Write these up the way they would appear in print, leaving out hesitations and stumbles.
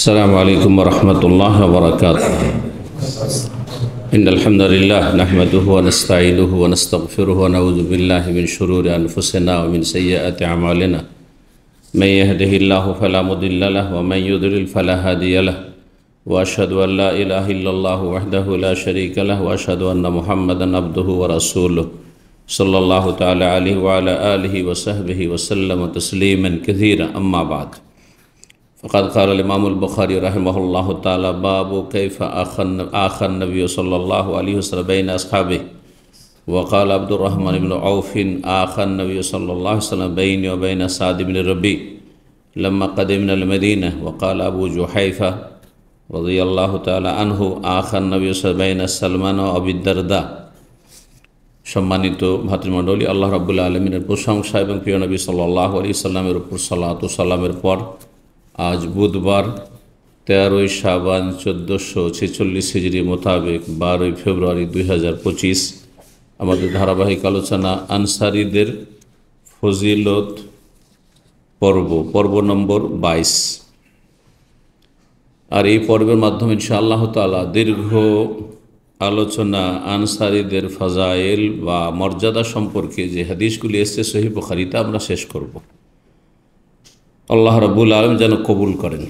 السلام عليكم ورحمة الله وبركاته. إن الحمد لله نحمده ونستعينه ونستغفره ونعوذ بالله من شرور أنفسنا ومن سيئات أعمالنا. من يهده الله فلا مضل له ومن يضلل فلا هادي له. وأشهد أن لا إله إلا الله وحده لا شريك له وأشهد أن محمدا عبده ورسوله صلى الله تعالى عليه وعلى آله وصحبه وسلم تسليما كثيرا. أما بعد، فقد قال الإمام البخاري رحمه الله تعالى: باب كيف آخى النبي صلى الله عليه وسلم بين أصحابه. وقال عبد الرحمن بن عوف: آخى النبي صلى الله عليه وسلم بيني وبين سعد بن الربيع لما قدمنا المدينة. وقال أبو جحيفة رضي الله تعالى عنه: آخى النبي صلى الله عليه وسلم بين سلمان وأبي الدرداء। সম্মানিত ভাতৃমণ্ডলী, আল্লাহ রাব্বুল আলামিনের প্রশংসা এবং প্রিয় নবী সাল্লাল্লাহু আলাইহি সাল্লামের উপর সালাত ও সালামের পর আজ বুধবার 13 শাবান 1446 হিজরি মোতাবেক 12 ফেব্রুয়ারি 2025 আমাদের ধারাবাহিক আলোচনা আনসারীদের ফজিলত পর্ব নম্বর 22। আর এই পর্বের মাধ্যমে ইনশাআল্লাহ তাআলা দীর্ঘ আলোচনা আনসারীদের ফাজাইল বা মর্যাদা সম্পর্কে যে হাদিসগুলি এসেছে সহিহ বুখারীতে আমরা শেষ করব। আল্লাহ রাব্বুল আলামিন যেন কবুল করেন।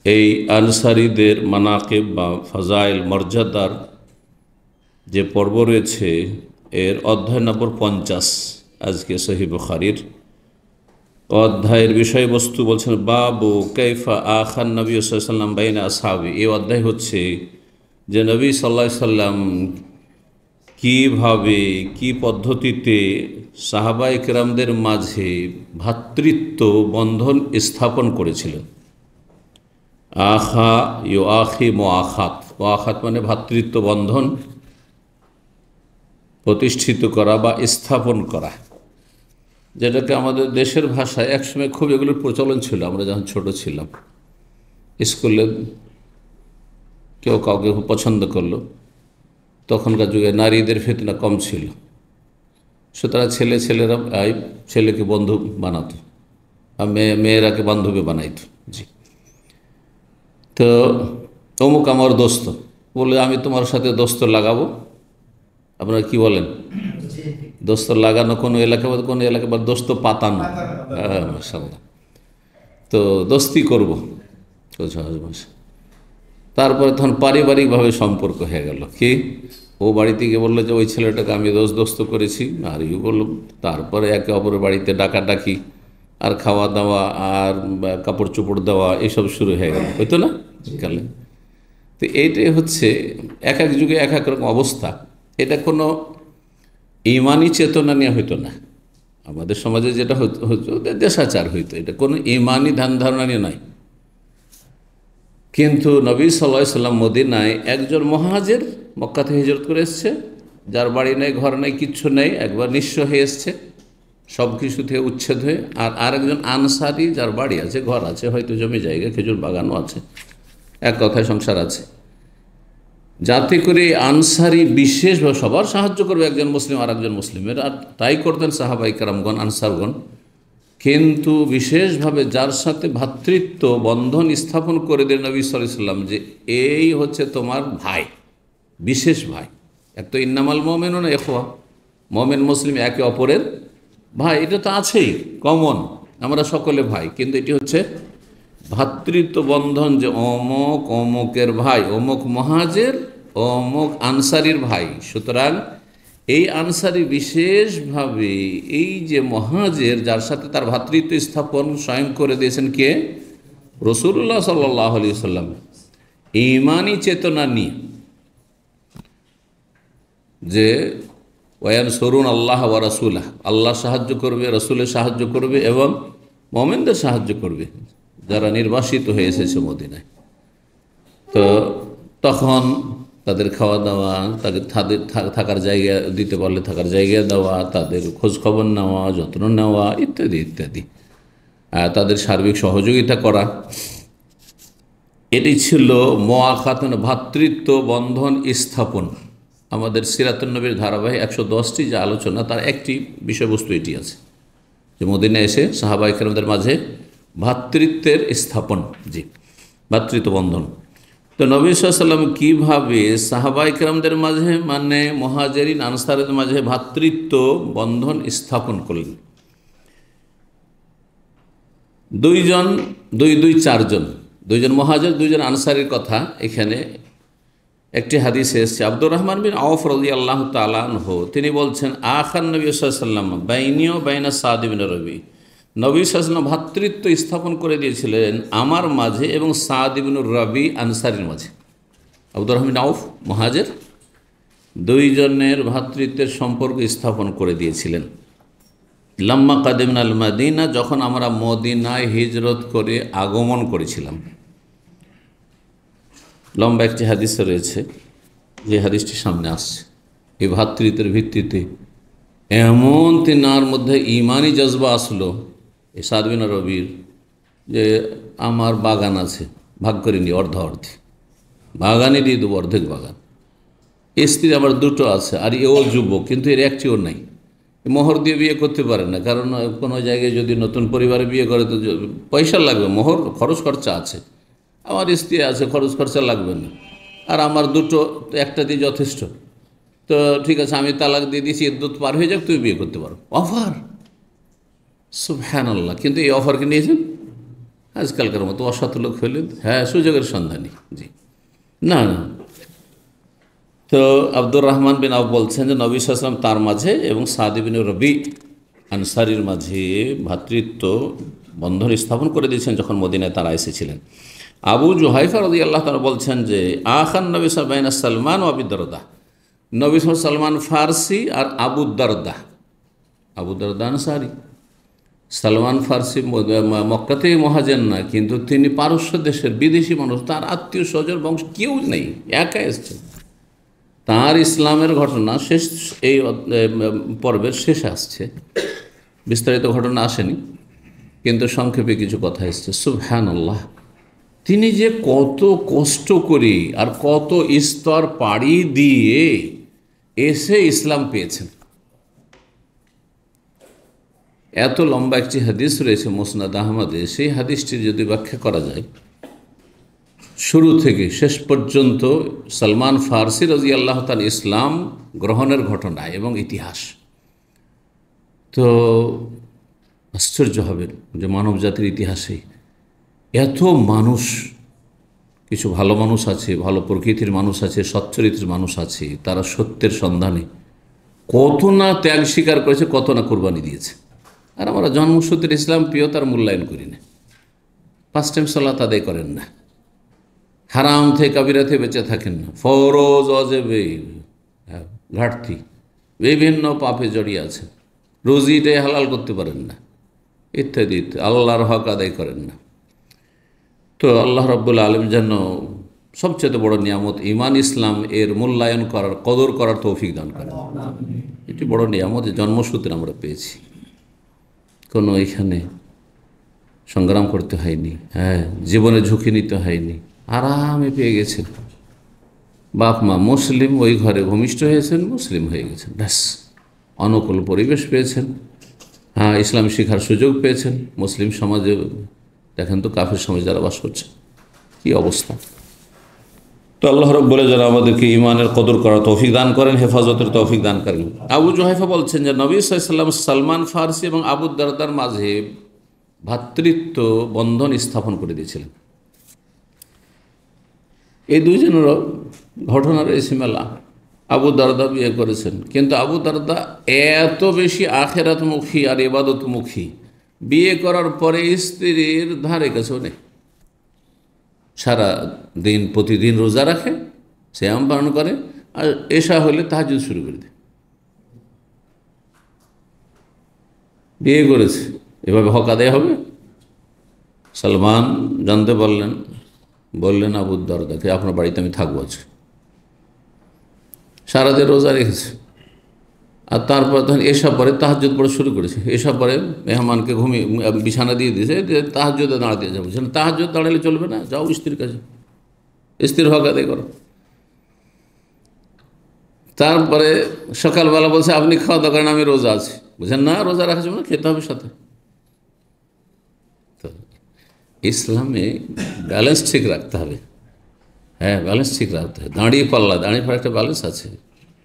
এই আনসারীদের মানাকিব বা ফাজাইল মর্যাদার যে পর্ব রয়েছে এর অধ্যায় নম্বর 50 আজকে সহিহ বুখারীর অধ্যায়ের বিষয়বস্তু বলছেন বাবু কাইফা আখান নবী সাল্লাল্লাহু আলাইহি ওয়াসাল্লাম বাইনা আসহাবি। এই অধ্যায় হচ্ছে যে নবী সাল্লাল্লাহু আলাইহি ওয়াসাল্লাম কীভাবে কি পদ্ধতিতে সাহাবায়ে কেরামদের মাঝে ভ্রাতৃত্ব বন্ধন স্থাপন করেছিলেন। আখা ইউ আখি মুআখাত, মুআখাত মানে ভ্রাতৃত্ব বন্ধন প্রতিষ্ঠিত করা বা স্থাপন করা, যেটাকে আমাদের দেশের ভাষায় একসময় খুব এগুলোর প্রচলন ছিল। আমরা যখন ছোট ছিলাম, স্কুলে কেউ কাউকে পছন্দ করলো, তখনকার যুগে নারীদের ফিতনা কম ছিল, সুতরাং ছেলেরা ছেলেকে বন্ধু বানাতো আর মেয়েরাকে বান্ধবী বানাইতো। জি, তো অমুক আমার দোস্ত বলে আমি তোমার সাথে দোস্ত লাগাবো। আপনারা কি বলেন? দোস্ত লাগানো কোনো এলাকা বা দোস্ত পাতানো। হ্যাঁ, মাশাআল্লাহ। তো দোস্তি করবো। তারপরে তখন পারিবারিকভাবে সম্পর্ক হয়ে গেল। কি, ও বাড়ি থেকে বললো যে ওই ছেলেটাকে আমি দোস্ত করেছি, আর ইউ বললো। তারপরে একে অপরের বাড়িতে ডাকাডাকি আর খাওয়া দাওয়া আর কাপড় চোপড় দেওয়া এসব শুরু হয়ে গেল, হইতো না কালে? তো এইটাই হচ্ছে এক এক যুগে এক এক রকম অবস্থা। এটা কোনো ইমানি চেতনা নিয়ে হইতো না। আমাদের সমাজে যেটা হতো দেশাচার হইতো, এটা কোনো ইমানি ধ্যান ধারণা নিয়ে নয়। কিন্তু নবী সাল্লাল্লাহু আলাইহি ওয়াসাল্লাম মদিনায় একজন মুহাজির মক্কা থেকে হিজরত করে এসছে, যার বাড়ি নেই, ঘর নেই, কিচ্ছু নেই, একবার নিঃস্ব হয়ে এসছে সব কিছু থেকে উচ্ছেদ হয়ে। আর আরেকজন আনসারি, যার বাড়ি আছে, ঘর আছে, হয়তো জমি জায়গা, খেজুর বাগানও আছে, এক কথায় সংসার আছে। যাতে করে আনসারি বিশেষভাবে সবার সাহায্য করবে, একজন মুসলিম আর একজন মুসলিমের, আর তাই করতেন সাহাবায়ে কেরামগণ, আনসারগণ। কিন্তু বিশেষভাবে যার সাথে ভ্রাতৃত্ব বন্ধন স্থাপন করে দেন নবী সাল্লাল্লাহু আলাইহি ওয়াসাল্লাম, যে এই হচ্ছে তোমার ভাই, বিশেষ ভাই। এক তো ইন্নামাল মুমিনুনা ইখওয়া, মুমিন মুসলিম একে অপরের ভাই, এটা তো আছেই, কমন, আমরা সকলে ভাই। কিন্তু এটি হচ্ছে ভ্রাতৃত্ব বন্ধন, যে অমুক অমুকের ভাই, অমুক মুহাজির অমুক আনসারির ভাই। সুতরাং এই আনসারি বিশেষভাবে এই যে মুহাজির, যার সাথে তার ভ্রাতৃত্ব স্থাপন স্বয়ং করে দিয়েছেন কে? রাসূলুল্লাহ সাল্লাল্লাহু আলাইহি ওয়াসাল্লাম। ঈমানি চেতনা নিয়ে যে ওয়ায়ানসুরুন আল্লাহ ওয়া রাসূলাহ, আল্লাহ সাহায্য করবে, রাসূলের সাহায্য করবে এবং মুমিনদের সাহায্য করবে যারা নির্বাসিত হয়ে এসেছে মদিনায়। তো তখন তাদের খাওয়া দাওয়া, তাদের থাকার জায়গা দিতে পারলে থাকার জায়গা দেওয়া, তাদের খোঁজ খবর নেওয়া, যত্ন নেওয়া, ইত্যাদি ইত্যাদি, তাদের সার্বিক সহযোগিতা করা, এটি ছিল মুআখাত, ভ্রাতৃত্ব বন্ধন স্থাপন। আমাদের সিরাতুন নবীর ধারাবাহিক 110টি যে আলোচনা, তার একটি বিষয়বস্তু এটি আছে যে মদিনায় এসে সাহাবায়ে কেরামদের মাঝে ভ্রাতৃত্বের স্থাপন, জি, ভ্রাতৃত্ব বন্ধন। তো নবী সাল্লাল্লাহু আলাইহি ওয়াসাল্লাম কীভাবে সাহাবায়ে কেরামদের মাঝে মানে মুহাজিরিন আনসারদের মাঝে ভ্রাতৃত্ব বন্ধন স্থাপন করলেন। দুইজন, দুই চারজন, দুইজন মুহাজির দুইজন আনসারীর কথা এখানে একটি হাদিসে এসেছে। আব্দুর রহমান বিন আওফ রাদিয়াল্লাহু তাআলা আনহু তিনি বলছেন, আখান নবী সাল্লাল্লাহু আলাইহি ওয়াসাল্লাম বাইনি ওয়া বাইনা সাদ বিন রবি, নবী সাল্লাল্লাহু আলাইহি ওয়াসাল্লাম ভ্রাতৃত্ব স্থাপন করে দিয়েছিলেন আমার মাঝে এবং সাদ ইবনে রবি আনসারীর মাঝে। আব্দুর রহমান বিন আওফ মুহাজির, দুইজনের ভ্রাতৃত্বের সম্পর্ক স্থাপন করে দিয়েছিলেন। লাম্মা কাদিমনা আল মাদিনা, যখন আমরা মদিনায় হিজরত করে আগমন করেছিলাম। লম্বা একটি হাদিস রয়েছে, যে হাদিসটি সামনে আসছে। এই ভ্রাতৃত্বের ভিত্তিতে এমন তিনার মধ্যে ইমানি জজবা আসলো এই সাদ বিন রবির, যে আমার বাগান আছে, ভাগ করে নি অর্ধে, বাগানে দিয়ে দেবো অর্ধেক বাগান। স্ত্রী আমার দুটো আছে, আর এও যুবক, কিন্তু এর একটিও নাই। মোহর দিয়ে বিয়ে করতে পারে না, কারণ কোনো জায়গায় যদি নতুন পরিবারে বিয়ে করে তো পয়সা লাগবে, মোহর খরচ খরচা আছে। আমার স্ত্রী আছে, খরচ খরচা লাগবে না, আর আমার দুটো, একটা দিয়ে যথেষ্ট। তো ঠিক আছে, আমি তালাক দিয়ে দিয়েছি, ইদ্যত পার হয়ে যাক, তুমি বিয়ে করতে পারো। অফার, সুবহানাল্লাহ। কিন্তু এই অফারকে নিয়েছেন আজকালকার মতো অসৎ লোক হইলেন, হ্যাঁ, সুযোগের সন্ধানী, জি, না। তো আব্দুর রহমান বিন আওফ বলছেন যে নবী সাল্লাল্লাহু আলাইহি ওয়াসাল্লাম তার মাঝে এবং সাদ ইবনে রবি আনসারীর মাঝে ভ্রাতৃত্ব বন্ধন স্থাপন করে দিয়েছেন যখন মদিনায় তারা এসেছিলেন। আবু জুহাইফা রাদিয়াল্লাহু তাআলা বলছেন যে আখান নবী সাল্লাল্লাহু আলাইহি ওয়াসাল্লাম সালমান ও আবু দারদা, নবী সালমান ফার্সি আর আবু দারদা আনসারী। সালমান ফার্সি মক্কাতে মুহাজির না, কিন্তু তিনি পারস্য দেশের বিদেশি মানুষ, তার আত্মীয় স্বজন বংশ কেউ নেই, একা এসেছেন। তার ইসলামের ঘটনা শেষ, এই পর্বের শেষে আসছে, বিস্তারিত ঘটনা আসেনি, কিন্তু সংক্ষেপে কিছু কথা এসছে। সুবহানাল্লাহ, তিনি যে কত কষ্ট করে আর কত স্তর পাড়ি দিয়ে এসে ইসলাম পেয়েছেন। এত লম্বা একটি হাদিস রয়েছে মুসনাদ আহমদে, সেই হাদিসটি যদি ব্যাখ্যা করা যায় শুরু থেকে শেষ পর্যন্ত, সালমান ফার্সি রাদিয়াল্লাহু তাআলা ইসলাম গ্রহণের ঘটনা এবং ইতিহাস, তো আশ্চর্য হবেন যে মানব জাতির ইতিহাসে এত মানুষ, কিছু ভালো মানুষ আছে, ভালো প্রকৃতির মানুষ আছে, সচ্চরিত্রের মানুষ আছে, তারা সত্যের সন্ধানে কত না ত্যাগ স্বীকার করেছে, কত না কোরবানি দিয়েছে। আর আমরা জন্মসূত্রে ইসলাম প্রিয়তার মূল্যায়ন করি না, 5 টাইম সালাত আদায় করেন না, হারাম থেকে কাবিরাতে বেঁচে থাকেন না, ফরজ অজেবে ঘাটতি, বিভিন্ন পাপে জড়িয়ে আছেন, রুজিটাই হালাল করতে পারেন না, ইত্যাদি, আল্লাহর হক আদায় করেন না। তো আল্লাহ রাব্বুল আলামিন যেন সবচেয়ে বড় নিয়ামত ঈমান ইসলাম এর মূল্যায়ন করার, কদর করার তৌফিক দান করেন। এটি বড় নিয়ামত, জন্মসূত্রে আমরা পেয়েছি, কোনো এখানে সংগ্রাম করতে হয়নি, হ্যাঁ, জীবনে ঝুঁকি নিতে হয়নি, আরামে পেয়ে গেছেন। বাপ মা মুসলিম, ওই ঘরে ভূমিষ্ঠ হয়েছেন, মুসলিম হয়ে গেছেন, ব্যাস। অনুকূল পরিবেশ পেয়েছেন, হ্যাঁ, ইসলাম শিখার সুযোগ পেয়েছেন। মুসলিম সমাজে দেখেন তো কাফের সমাজে যারা বাস করছে কী অবস্থা। তো আল্লাহ রাব্বুল যেন আমাদেরকে ঈমানের কদর করার তৌফিক দান করেন, হেফাজতের তৌফিক দান করেন। আবু জুহাইফা বলছেন যে নবী সাল্লাল্লাহু আলাইহি ওয়াসাল্লাম সালমান ফার্সি এবং আবু দারদার মাঝে ভ্রাতৃত্ব বন্ধন স্থাপন করে দিয়েছিলেন। এই দুইজনেরও ঘটনা রয়েছে মেলা। আবু দারদা বিয়ে করেছেন, কিন্তু আবু দারদা এত বেশি আখেরাতমুখী আর ইবাদতমুখী, বিয়ে করার পরে স্ত্রীর ধারে কাছেও নেই। সারা দিন প্রতিদিন রোজা রাখে, সিয়াম পালন করে, আর এশা হলে তাহাজ্জুদ শুরু করে দেয়। বিয়ে করেছে, এভাবে হক আদায় হবে? সালমান জানতে বললেন আবু দারদাকে, আপনার বাড়িতে আমি থাকবো আজকে। সারাদিন রোজা রেখেছে, আর তারপর তখন এসব পরে তাহাজ্জুদ পড়া শুরু করেছে। এসব পরে মেহমানকে ঘুমিয়ে বিছানা দিয়ে দিয়েছে, যে তাহাজ্জুদে দাঁড়াতে যাবো। তাহাজ্জুদ দাঁড়ালে চলবে না, যাও স্ত্রীর কাছে, স্ত্রীর হক আদায় করো। তারপরে সকালবেলা বলছে আপনি খাওয়া দাওয়া করেন, আমি রোজা আছি। বুঝেন না, রোজা রাখা যাবে না, খেতে হবে সাথে। তো ইসলামে ব্যালেন্স ঠিক রাখতে হবে। হ্যাঁ, ব্যালেন্স ঠিক রাখতে হবে। দাঁড়িয়ে পাল্লা একটা ব্যালেন্স আছে।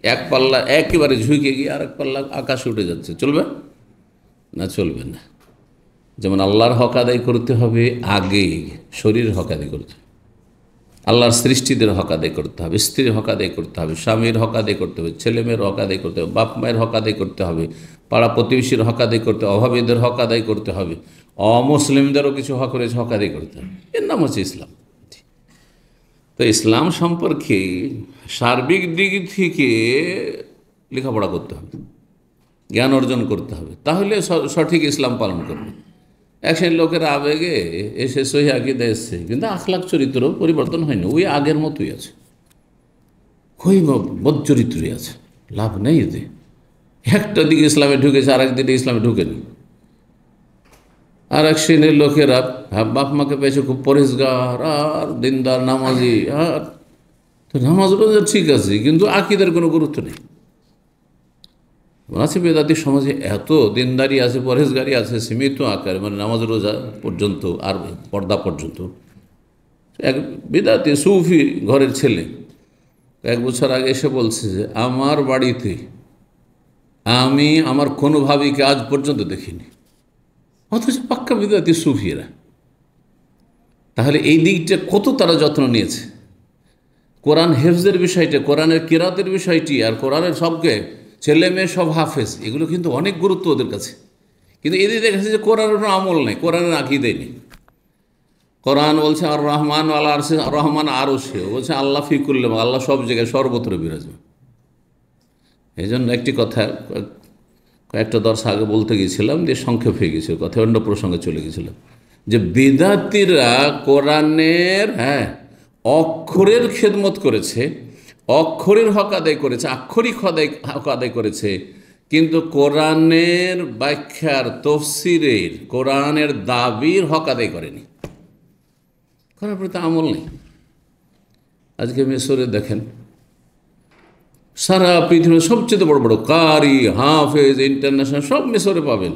এক পাল্লা একেবারে ঝুঁকে গিয়ে আর এক পাল্লা আকাশে উঠে যাচ্ছে, চলবে না? চলবে না। যেমন আল্লাহর হক আদায় করতে হবে, আগে শরীর হক আদায় করতে হবে, আল্লাহর সৃষ্টিদের হক আদায় করতে হবে, স্ত্রীর হক আদায় করতে হবে, স্বামীর হক আদায় করতে হবে, ছেলেমেয়ের হক আদায় করতে হবে, বাপ মায়ের হক আদায় করতে হবে, পাড়া প্রতিবেশীর হক আদায় করতে হবে, অভাবীদের হক আদায় করতে হবে, অমুসলিমদেরও কিছু হক রয়েছে, হক আদায় করতে হবে। এর নাম হচ্ছে ইসলাম। তো ইসলাম সম্পর্কে সার্বিক দিক থেকে লেখাপড়া করতে হবে, জ্ঞান অর্জন করতে হবে, তাহলে সঠিক ইসলাম পালন করবে। এক শ্রেণীর লোকের আবেগে এসে সহি আকীদা এসছে, কিন্তু আখলাক চরিত্র পরিবর্তন হয়নি, ওই আগের মতোই আছে, ওই বদ চরিত্রই আছে, লাভ নেই এতে। একটা দিকে ইসলামে ঢুকেছে, আর একদিকে ইসলামে ঢুকেনি। আর এক শ্রেণীর লোকেরা বাপ মাকে পেয়েছে খুব পরেশগার আর দিনদার নামাজি, আর তো নামাজ রোজা ঠিক আছে, কিন্তু আকীদার কোনো গুরুত্ব নেই। আছে বেদাতি সমাজে এত দিনদারি আছে, পরহেজগারি আছে, সীমিত আকারে, মানে নামাজ রোজা পর্যন্ত আর পর্দা পর্যন্ত। এক বেদাতি সুফি ঘরের ছেলে 1 বছর আগে এসে বলছে যে আমার বাড়িতে আমি আমার কোনো ভাবিকে আজ পর্যন্ত দেখিনি, অথচ পাক্কা বেদাতি সুফিরা। তাহলে এই দিকটা কত তারা যত্ন নিয়েছে। কোরআন হেফজের বিষয়টা, কোরআনের কিরাতের বিষয়টি, আর কোরআনের সবকে ছেলে মেয়ে সব হাফেজ, এগুলো কিন্তু অনেক গুরুত্ব ওদের কাছে। কিন্তু এদের দেখেছে যে কোরআনের আমল নেই, কোরআনের আকীদাই নেই। কোরআন বলছে আর রহমান আল্লাহ আরশে, রহমান আরও সে বলছে আল্লাহ ফিকুল্লে, আল্লাহ সব জায়গায় সর্বত্র বিরাজমান। এই জন্য একটি কথা কয়েকটা দর্শ আগে বলতে গিয়েছিলাম, দিয়ে সংক্ষেপ হয়ে গেছিল, কথা অন্য প্রসঙ্গে চলে গেছিলাম, যে বিদাতিরা কোরআনের অক্ষরের খেদমত করেছে, অক্ষরের হক আদায় করেছে, আক্ষরিক হক আদায় করেছে, কিন্তু কোরআনের ব্যাখ্যার, তফসিরের, কোরআনের দাবির হক আদায় করেনি। করার প্রতি আমল নেই। আজকে মিশরে দেখেন, সারা পৃথিবীর সবচেয়ে বড় বড় কারি, হাফেজ, ইন্টারন্যাশনাল সব মিশরে পাবেন,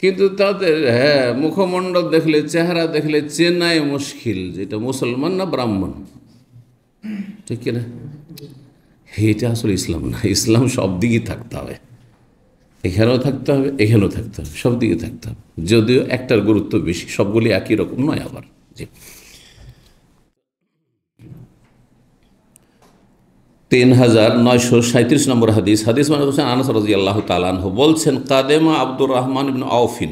কিন্তু তাদের মুখমণ্ডল দেখলে, চেহারা দেখলে চেনাই মুশকিল যেটা মুসলমান না ব্রাহ্মণ, ঠিক কিনা? এইটা আসলে ইসলাম না। ইসলাম সব দিকেই থাকতে হবে, এখানেও থাকতে হবে, এখানেও থাকতে হবে, সব দিকে থাকতে হবে, যদিও একটার গুরুত্ব বেশি, সবগুলি একই রকম নয় আবার। জি, 3937 নম্বর হাদিস। মানে বলছেন আনাস রাদিয়াল্লাহু তাআলা আনহু বলছেন, কাদেমা আব্দুর রহমান বিন আউফিন,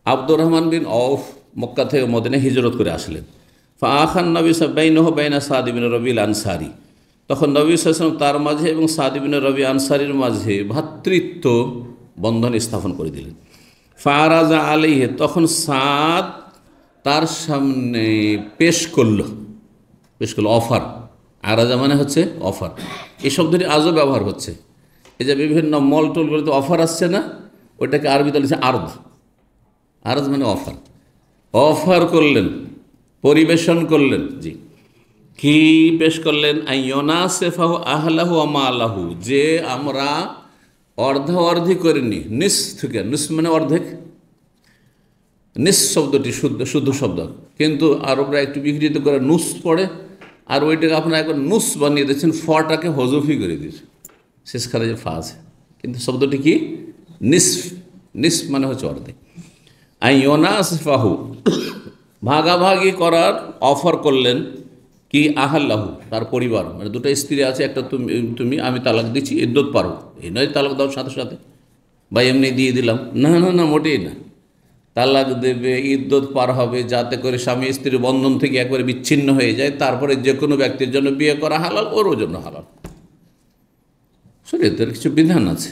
আব্দুর রহমান বিন আউফ মক্কা থেকে মদিনায় হিজরত করে আসলেন। ফাআখান নবী বাইনহু বাইনা সাদ বিন রবিল আনসারি, তখন নবী সাল্লাল্লাহু আলাইহি ওয়াসাল্লাম তার মাঝে এবং সাদ বিন রবি আনসারির মাঝে ভ্রাতৃত্ব বন্ধন স্থাপন করে দিলেন। ফারাজা আলাইহি, তখন সাদ তার সামনে পেশ করলো অফার। আরাজা মানে হচ্ছে অফার। এই শব্দটি আজও ব্যবহার হচ্ছে। এই যে বিভিন্ন মল টোলগুলোতে অফার আসছে না, ওইটাকে আরবিতে বলেছে আরদ। আরজ মানে অফার। অফার করলেন, পরিবেশন করলেন। জি, কি পেশ করলেন? আইয়নাসেফাহু আহলাহু ওয়া মালাহু, যে আমরা অর্ধাঅর্ধি করিনি, নিস থেকে, নিস মানে অর্ধেক, নিস শব্দটি শুদ্ধ শব্দ, কিন্তু আরবরা একটু বিকৃত করে নুস পড়ে, আর ওইটাকে আপনারা একবার নুস বানিয়ে দিয়েছেন, ফটাকে হজফি করে দিয়েছে, শেষখানে যে ফা আছে, কিন্তু শব্দটি কি? নিসফ। নিস মানে হচ্ছে অর্ধেক। আইয়নাসফাহু, ভাগাভাগি করার অফার করলেন। কি? আহাল্লাহু, তার পরিবার, মানে দুটো স্ত্রী আছে, একটা তুমি আমি তালাক দিচ্ছি, ইদ্যত পারো, এই নয় তালাক দাও সাথে সাথে, বা এমনি দিয়ে দিলাম, না না না, মোটেই না। তালাক দেবে, ইদ্যত পার হবে, যাতে করে স্বামী স্ত্রীর বন্ধন থেকে একবারে বিচ্ছিন্ন হয়ে যায়, তারপরে যে কোনো ব্যক্তির জন্য বিয়ে করা হালাল, ওরও জন্য হালাল। শরীয়তের কিছু বিধান আছে।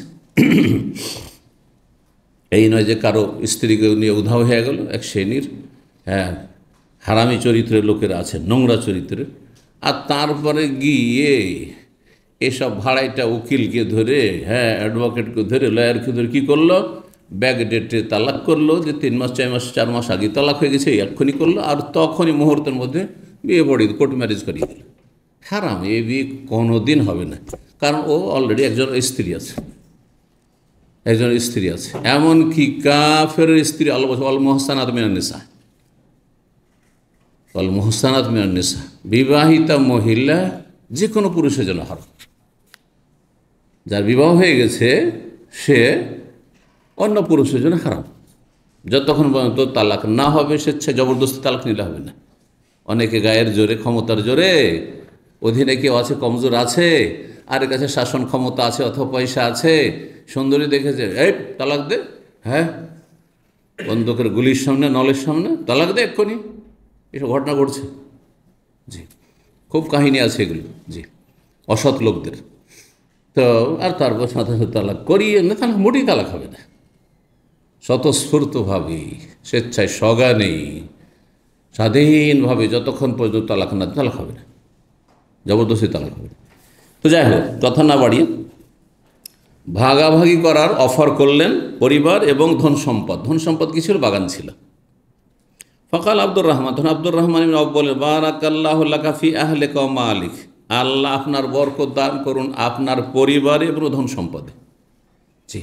এই নয় যে কারো স্ত্রীকে নিয়ে উধাও হয়ে গেল। এক শ্রেণীর হারামি চরিত্রের লোকেরা আছে, নোংরা চরিত্রের, আর তারপরে গিয়ে এসব ভাড়াইটা উকিলকে ধরে, অ্যাডভোকেটকে ধরে, লয়ারকে ধরে কী করলো? ব্যাক ডেটে তালাক করলো, যে 3 মাস 4 মাস 4 মাস আগে তালাক হয়ে গেছে, এক্ষুনি করলো, আর তখনই মুহূর্তের মধ্যে বিয়ে পড়িয়ে কোর্ট ম্যারেজ করিয়ে দিল। হারাম, এ বিয়ে কোনো দিন হবে না, কারণ ও অলরেডি একজন স্ত্রী আছে, এমনকি কাফের স্ত্রী, আল্লাহ বলছে আল মুহসানাত মিনান নিসা, ওয়াল মুহসানাত মিনান নিসা, বিবাহিতা মহিলা যে কোনো পুরুষের জন্য হারাম। যার বিবাহ হয়ে গেছে সে অন্য পুরুষের জন্য হারাম, যতক্ষণ পর্যন্ত তালাক না হবে। স্বেচ্ছায় জবরদস্তি তালাক নিলে হবে না। অনেকে গায়ের জোরে, ক্ষমতার জোরে, অধীনে কেউ আছে, কমজোর আছে, আর এর কাছে শাসন ক্ষমতা আছে অথবা পয়সা আছে, সুন্দরী দেখেছে, এই তালাক দে, হ্যাঁ, বন্দুকের গুলির সামনে, নলের সামনে তালাক দে এক্ষুনি। এসব ঘটনা ঘটছে। জি, খুব কাহিনী আছে এগুলো। জি, অসৎ লোকদের। তো আর তারপর সাথে সাথে তালাক করিয়ে না, তালাক মোটেই তালাক হবে না। স্বতঃস্ফূর্তভাবে, স্বেচ্ছায়, সজ্ঞানেই, স্বাধীনভাবে যতক্ষণ পর্যন্ত তালাক না, তালাক হবে না, জবরদস্তি তালাক হবে না। তো যাই হোক, কথা না বাড়িয়ে ভাগাভাগি করার অফার করলেন পরিবার এবং ধন সম্পদ। ধন সম্পদ কি ছিল? বাগান ছিল। ফকাল আব্দুর রহমান, তখন আব্দুর রহমান ইবনে আওফ বলেন, বারাকাল্লাহু লাকা ফি আহলিকা ওয়া মালিক, আল্লাহ আপনার বরকত দান করুন আপনার পরিবারে এবং ধন সম্পদে। জি,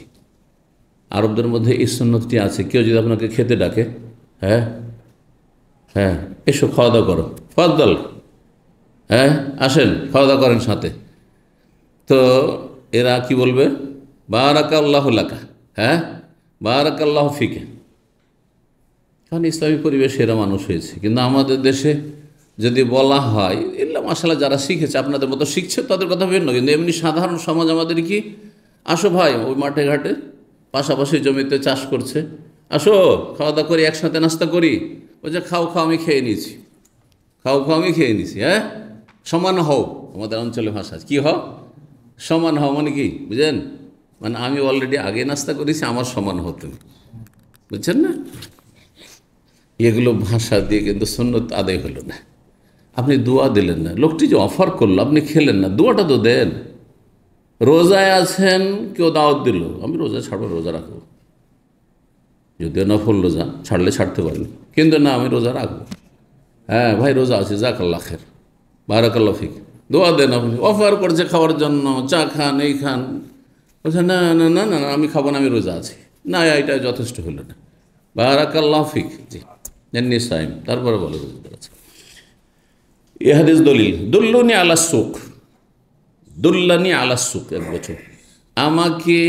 আরবদের মধ্যে এই সুন্নতটি আছে, কেউ যদি আপনাকে খেতে ডাকে, হ্যাঁ হ্যাঁ এসো খাওয়া দাওয়া করো, ফাদ্দাল, হ্যাঁ আসেন খাওয়া দাওয়া করেন সাথে, তো এরা কি বলবে? বারাকাল্লাহু লাকা, হ্যাঁ বারাকাল্লাহু ফিকে। কারণ ইসলামী পরিবেশে এরা মানুষ হয়েছে। কিন্তু আমাদের দেশে যদি বলা হয়, ইল্লা মাশাআল্লাহ যারা শিখেছে, আপনাদের মতো শিখছে তাদের কথা ভিন্ন, কিন্তু এমনি সাধারণ সমাজ আমাদের কি, আসো ভাই ওই মাঠে ঘাটে পাশাপাশি জমিতে চাষ করছে, আসো খাওয়া দাওয়া করি, একসাথে নাস্তা করি। ওই যে খাও খাও আমি খেয়ে নিয়েছি, খাও খাও আমি খেয়ে নিয়েছি, হ্যাঁ সমান হও। আমাদের অঞ্চলে ভাষা কি হও? সমান হও মানে কি বুঝলেন? মানে আমি অলরেডি আগে নাস্তা করেছি, আমার সমান হও তুমি, বুঝছেন না? এগুলো ভাষা দিয়ে কিন্তু সুন্নত আদায় হলো না। আপনি দোয়া দিলেন না, লোকটি যে অফার করলো আপনি খেলেন না, দোয়াটা তো দেন। রোজায় আছেন, কেউ দাওয়াত দিল, আমি রোজা ছাড়বো, রোজা রাখবো, যদিও নফল রোজা, ছাড়লে ছাড়তে পারেন, কিন্তু না আমি রোজা রাখবো, হ্যাঁ ভাই রোজা আছে, জাকাল্লাহ খের, বারাকাল্লাহ ফিক, দোয়া দেন। আপনি অফার করছে খাওয়ার জন্য, চা খান, এই খান, বলছে না না না না আমি খাবো না, আমি রোজা আছি, না এটা যথেষ্ট হলো না, বারাকাল্লাহ ফিক। জি জানি সাইম, তারপরে বলে আছে এ হাদিস দলিল, দুল্লুনি আলা সুক, দুল্লানি আলা সুক, এক বছর আমাকে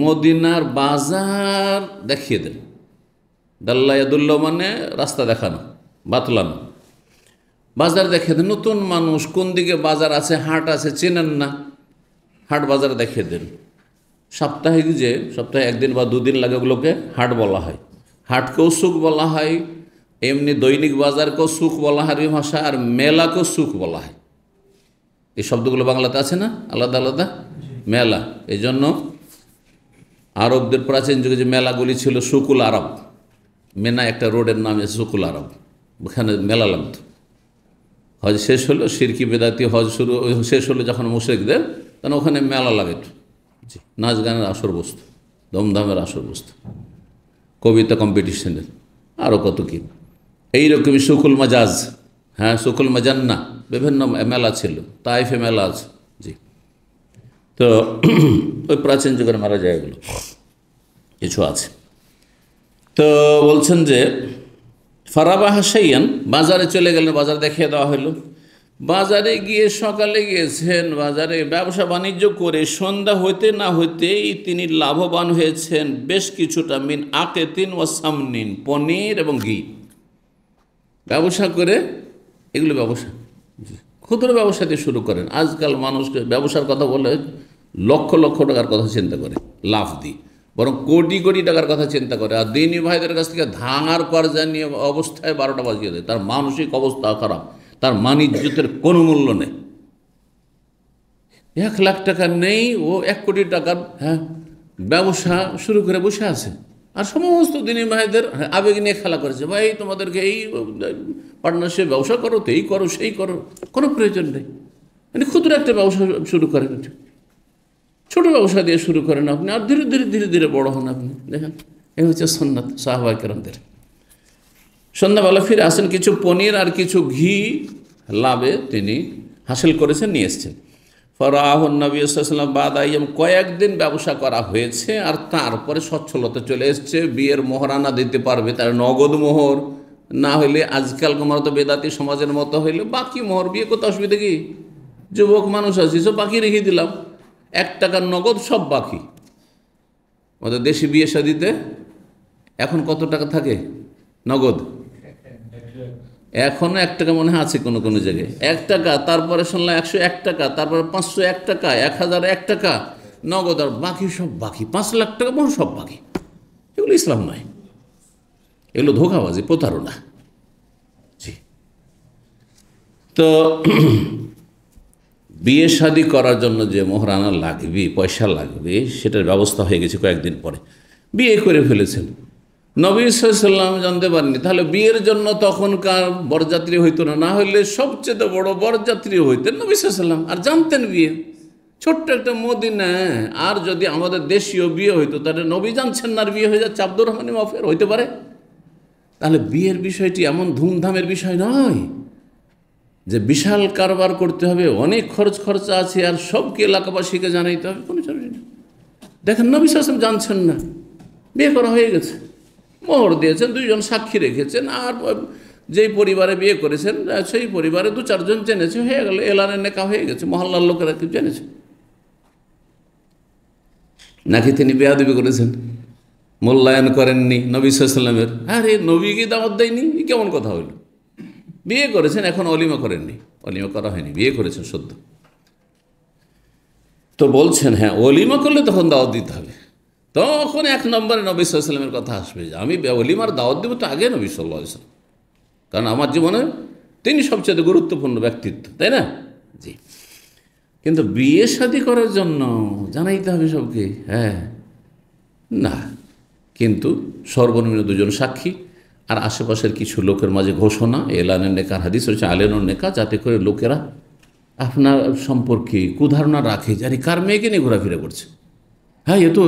মদিনার বাজার দেখিয়ে দেন। দাল্লা ইয়াদুল্ল মানে রাস্তা দেখানো, বাতলানো, বাজার দেখিয়ে দেন। নতুন মানুষ, কোন দিকে বাজার আছে, হাট আছে, চেনেন না, হাট বাজার দেখিয়ে দেন। সাপ্তাহিক যে সপ্তাহে একদিন বা দুদিন লাগে ওগুলোকে হাট বলা হয়, হাটকেও সুক বলা হয়, এমনি দৈনিক বাজারকেও সুক বলা হয় আরবি ভাষা, আর মেলাকেও সুক বলা হয়। এই শব্দগুলো বাংলাতে আছে না আলাদা আলাদা? মেলা, এই জন্য আরবদের প্রাচীন যুগে যে মেলাগুলি ছিল সুকুল আরব, মেনা একটা রোডের নাম আছে সুকুল আরব, ওখানে মেলা লাগতো। হজ শেষ হলো, শিরকি বেদাতি হজ শুরু শেষ হলো যখন মুশরিকদের, তখন ওখানে মেলা লাগাইত। জি, নাচ গানের আসর বস্তু, দমধামের আসর বস্তু, কবিতা কম্পিটিশনের, আরও কত কী এইরকমই সুকুল মাজাজ, হ্যাঁ সুকুল মাজান্না, বিভিন্ন মেলা ছিল, তাইফে মেলা আছে। জি, তো ওই প্রাচীন যুগের মেলা জায়গাগুলো কিছু আছে। তো বলছেন যে ফারাবাহা শাইয়ান, বাজারে চলে গেলেন, বাজার দেখিয়ে দেওয়া হলো। বাজারে গিয়ে সকালে গিয়েছেন, বাজারে ব্যবসা বাণিজ্য করে সন্ধ্যা হইতে না হইতেই তিনি লাভবান হয়েছেন বেশ কিছুটা, মিন আকেতিন ও সামনিন, পনির এবং ঘি ব্যবসা করে। এগুলো ব্যবসা, ক্ষুদ্র ব্যবসা দিয়ে শুরু করেন। আজকাল মানুষকে ব্যবসার কথা বলে লক্ষ লক্ষ টাকার কথা চিন্তা করে লাভ দিই, বরং কোটি কোটি টাকার কথা চিন্তা করে। আর দিনী ভাইদের কাছ থেকে ধাঙার কর্জা নিয়ে অবস্থায় 12টা বাজিয়ে দেয়। তার মানসিক অবস্থা খারাপ, তার মানিজ্যতের কোনো মূল্য নেই। 1 লাখ টাকা নেই, ও 1 কোটি টাকার হ্যাঁ ব্যবসা শুরু করে বসে আছে। আর সমস্ত দিনী ভাইদের আবেগ নিয়ে খেলা করেছে, ভাই তোমাদেরকে এই পার্টনারশিপ ব্যবসা করো, তো এই করো সেই করো, কোনো প্রয়োজন নেই। মানে ক্ষুদ্র একটা ব্যবসা শুরু করেন, ছোটো ব্যবসা দিয়ে শুরু করেন আপনি, আর ধীরে ধীরে ধীরে ধীরে বড় হন আপনি। দেখেন এই হচ্ছে সুন্নাত সাহাবায়ে কেরামদের। সন্ধ্যাবেলা ফিরে আসেন, কিছু পনির আর কিছু ঘি লাভে তিনি হাসিল করেছেন, নিয়ে এসছেন। ফরাহুন নবী সাল্লাল্লাহু আলাইহি ওয়াসাল্লাম বাদ আইয়াম, কয়েকদিন ব্যবসা করা হয়েছে আর তারপরে সচ্ছলতা চলে এসছে, বিয়ের মোহরানা দিতে পারবে, তার নগদ মোহর না হইলে আজকাল আমার তো বেদাতি সমাজের মতো হইলে বাকি মোহর বিয়ে করতে অসুবিধা কি? যুবক মানুষ আছি, সব বাকি রেখে দিলাম, 1 টাকার নগদ সব বাকি। আমাদের দেশি বিয়ে শাদিতে এখন কত টাকা থাকে নগদ? এখনো 1 টাকা মনে হয় আছে কোনো কোনো জায়গায়, 1 টাকা, তারপরে শুনলাম 101 টাকা, তারপরে 501 টাকা, 1001 টাকা নগদ, আর বাকি সব বাকি, 5 লাখ টাকা মোহর সব বাকি। এগুলো ইসলাম নয়, এগুলো ধোঁকাবাজি, প্রতারণা। জি। তো বিয়ে শাদী করার জন্য যে মোহরানা লাগবে, পয়সা লাগবে, সেটার ব্যবস্থা হয়ে গেছে কয়েকদিন পরে। বিয়ে করে ফেলেছেন, নবী সাল্লাল্লাহু আলাইহি ওয়াসাল্লাম জানতে পারেননি, তাহলে বিয়ের জন্য তখনকার বরযাত্রী হইতো না, না হইলে সবচেয়ে বড় বরযাত্রী হইতেন নবী সাল্লাল্লাহু আলাইহি ওয়াসাল্লাম, আর জানতেন বিয়ে। ছোট্ট একটা মদিনা, আর যদি আমাদের দেশীয় বিয়ে হইতো তাহলে নবী জানছেন না, আর বিয়ে হয়ে যাচ্ছে আব্দুর রহমান মাফের হইতে পারে। তাহলে বিয়ের বিষয়টি এমন ধুমধামের বিষয় নয় যে বিশাল কারবার করতে হবে, অনেক খরচা আছে, আর সবকে এলাকাবাসীকে জানাইতে হবে, কোনো জরুরি নেই। দেখেন নবী সাল্লাল্লাহু আলাইহি ওয়াসাল্লাম জানছেন না, বিয়ে করা হয়ে গেছে, মোহর দিয়েছেন, 2 জন সাক্ষী রেখেছেন, আর যেই পরিবারে বিয়ে করেছেন সেই পরিবারে 2-4 জন জেনেছে, হয়ে গেল, এলানের নেকা হয়ে গেছে, মহল্লার লোকেরা কেউ জেনেছে। নাকি তিনি বেয়াদবি করেছেন, মূল্যায়ন করেননি নবী সাল্লাল্লাহু আলাইহি ওয়াসাল্লামের? আরে নবীকে দাওয়াত দেয়নি, কেমন কথা হইল? বিয়ে করেছেন, এখন অলিমা করেননি, অলিমা করা হয়নি, বিয়ে করেছেন সদ্য। তো বলছেন হ্যাঁ অলিমা করলে তখন দাওয়াত দিতে হবে, তখন 1 নম্বরে নবী সাল্লাল্লাহু আলাইহি ওয়াসাল্লামের কথা আসবে যে আমি অলিমার দাওয়াত দেবো তো আগে নবী সাল্লাল্লাহু আলাইহি ওয়াসাল্লাম, কারণ আমার জীবনে তিনি সবচেয়ে গুরুত্বপূর্ণ ব্যক্তিত্ব, তাই না? জি। কিন্তু বিয়ে শাদী করার জন্য জানাইতে হবে সবকে? হ্যাঁ, না, কিন্তু সর্বনিম্ন 2 জন সাক্ষী, আর আশেপাশের কিছু লোকের মাঝে ঘোষণা, এলানের নেকার হাদিস রয়েছে, আলেনুর নেকা, যাতে করে লোকেরা আপনার সম্পর্কে কুধারণা রাখে যে আরে কার মেয়েকে নিয়ে ঘোরাফেরা করছে, হ্যাঁ এ তো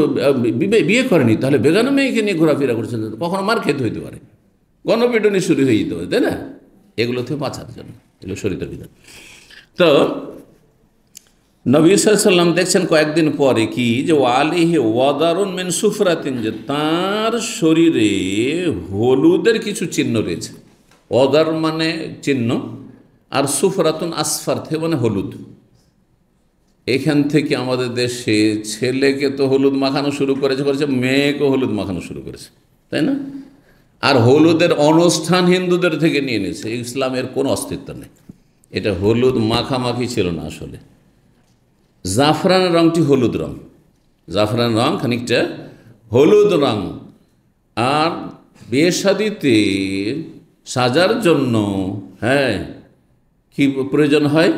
বিয়ে করেনি, তাহলে বেগানো মেয়েকে নিয়ে ঘোরাফেরা করছেন, কখনো মার খেতে হইতে পারে, গণপিটুনি শুরু হয়ে যেতে পারে, তাই না? এগুলো থেকে বাঁচার জন্য, এগুলো শরীয়তের বিধান। তো নবী সাল্লাল্লাহু আলাইহি ওয়াসাল্লাম দেখছেন কয়েকদিন পরে কি যে ওয়ালিহি ওয়াদারুন মিন সুফরাতিন, যে তার শরীরে হলুদের কিছু চিহ্ন রয়েছে। ওয়াদার মানে চিহ্ন, আর সুফরাতুন আসফার থেকে মানে হলুদ। এখান থেকে আমাদের দেশে ছেলেকে তো হলুদ মাখানো শুরু করেছে, মেয়েকেও হলুদ মাখানো শুরু করেছে, তাই না? আর হলুদের অনুষ্ঠান হিন্দুদের থেকে নিয়ে নিয়েছে, ইসলামের কোনো অস্তিত্ব নেই। এটা হলুদ মাখামাখি ছিল না আসলে। জাফরান রঙটি হলুদ রং, জাফরান রং খানিকটা হলুদ রং। আর বিয়ে শাদিতে সাজার জন্য হ্যাঁ কি প্রয়োজন হয়?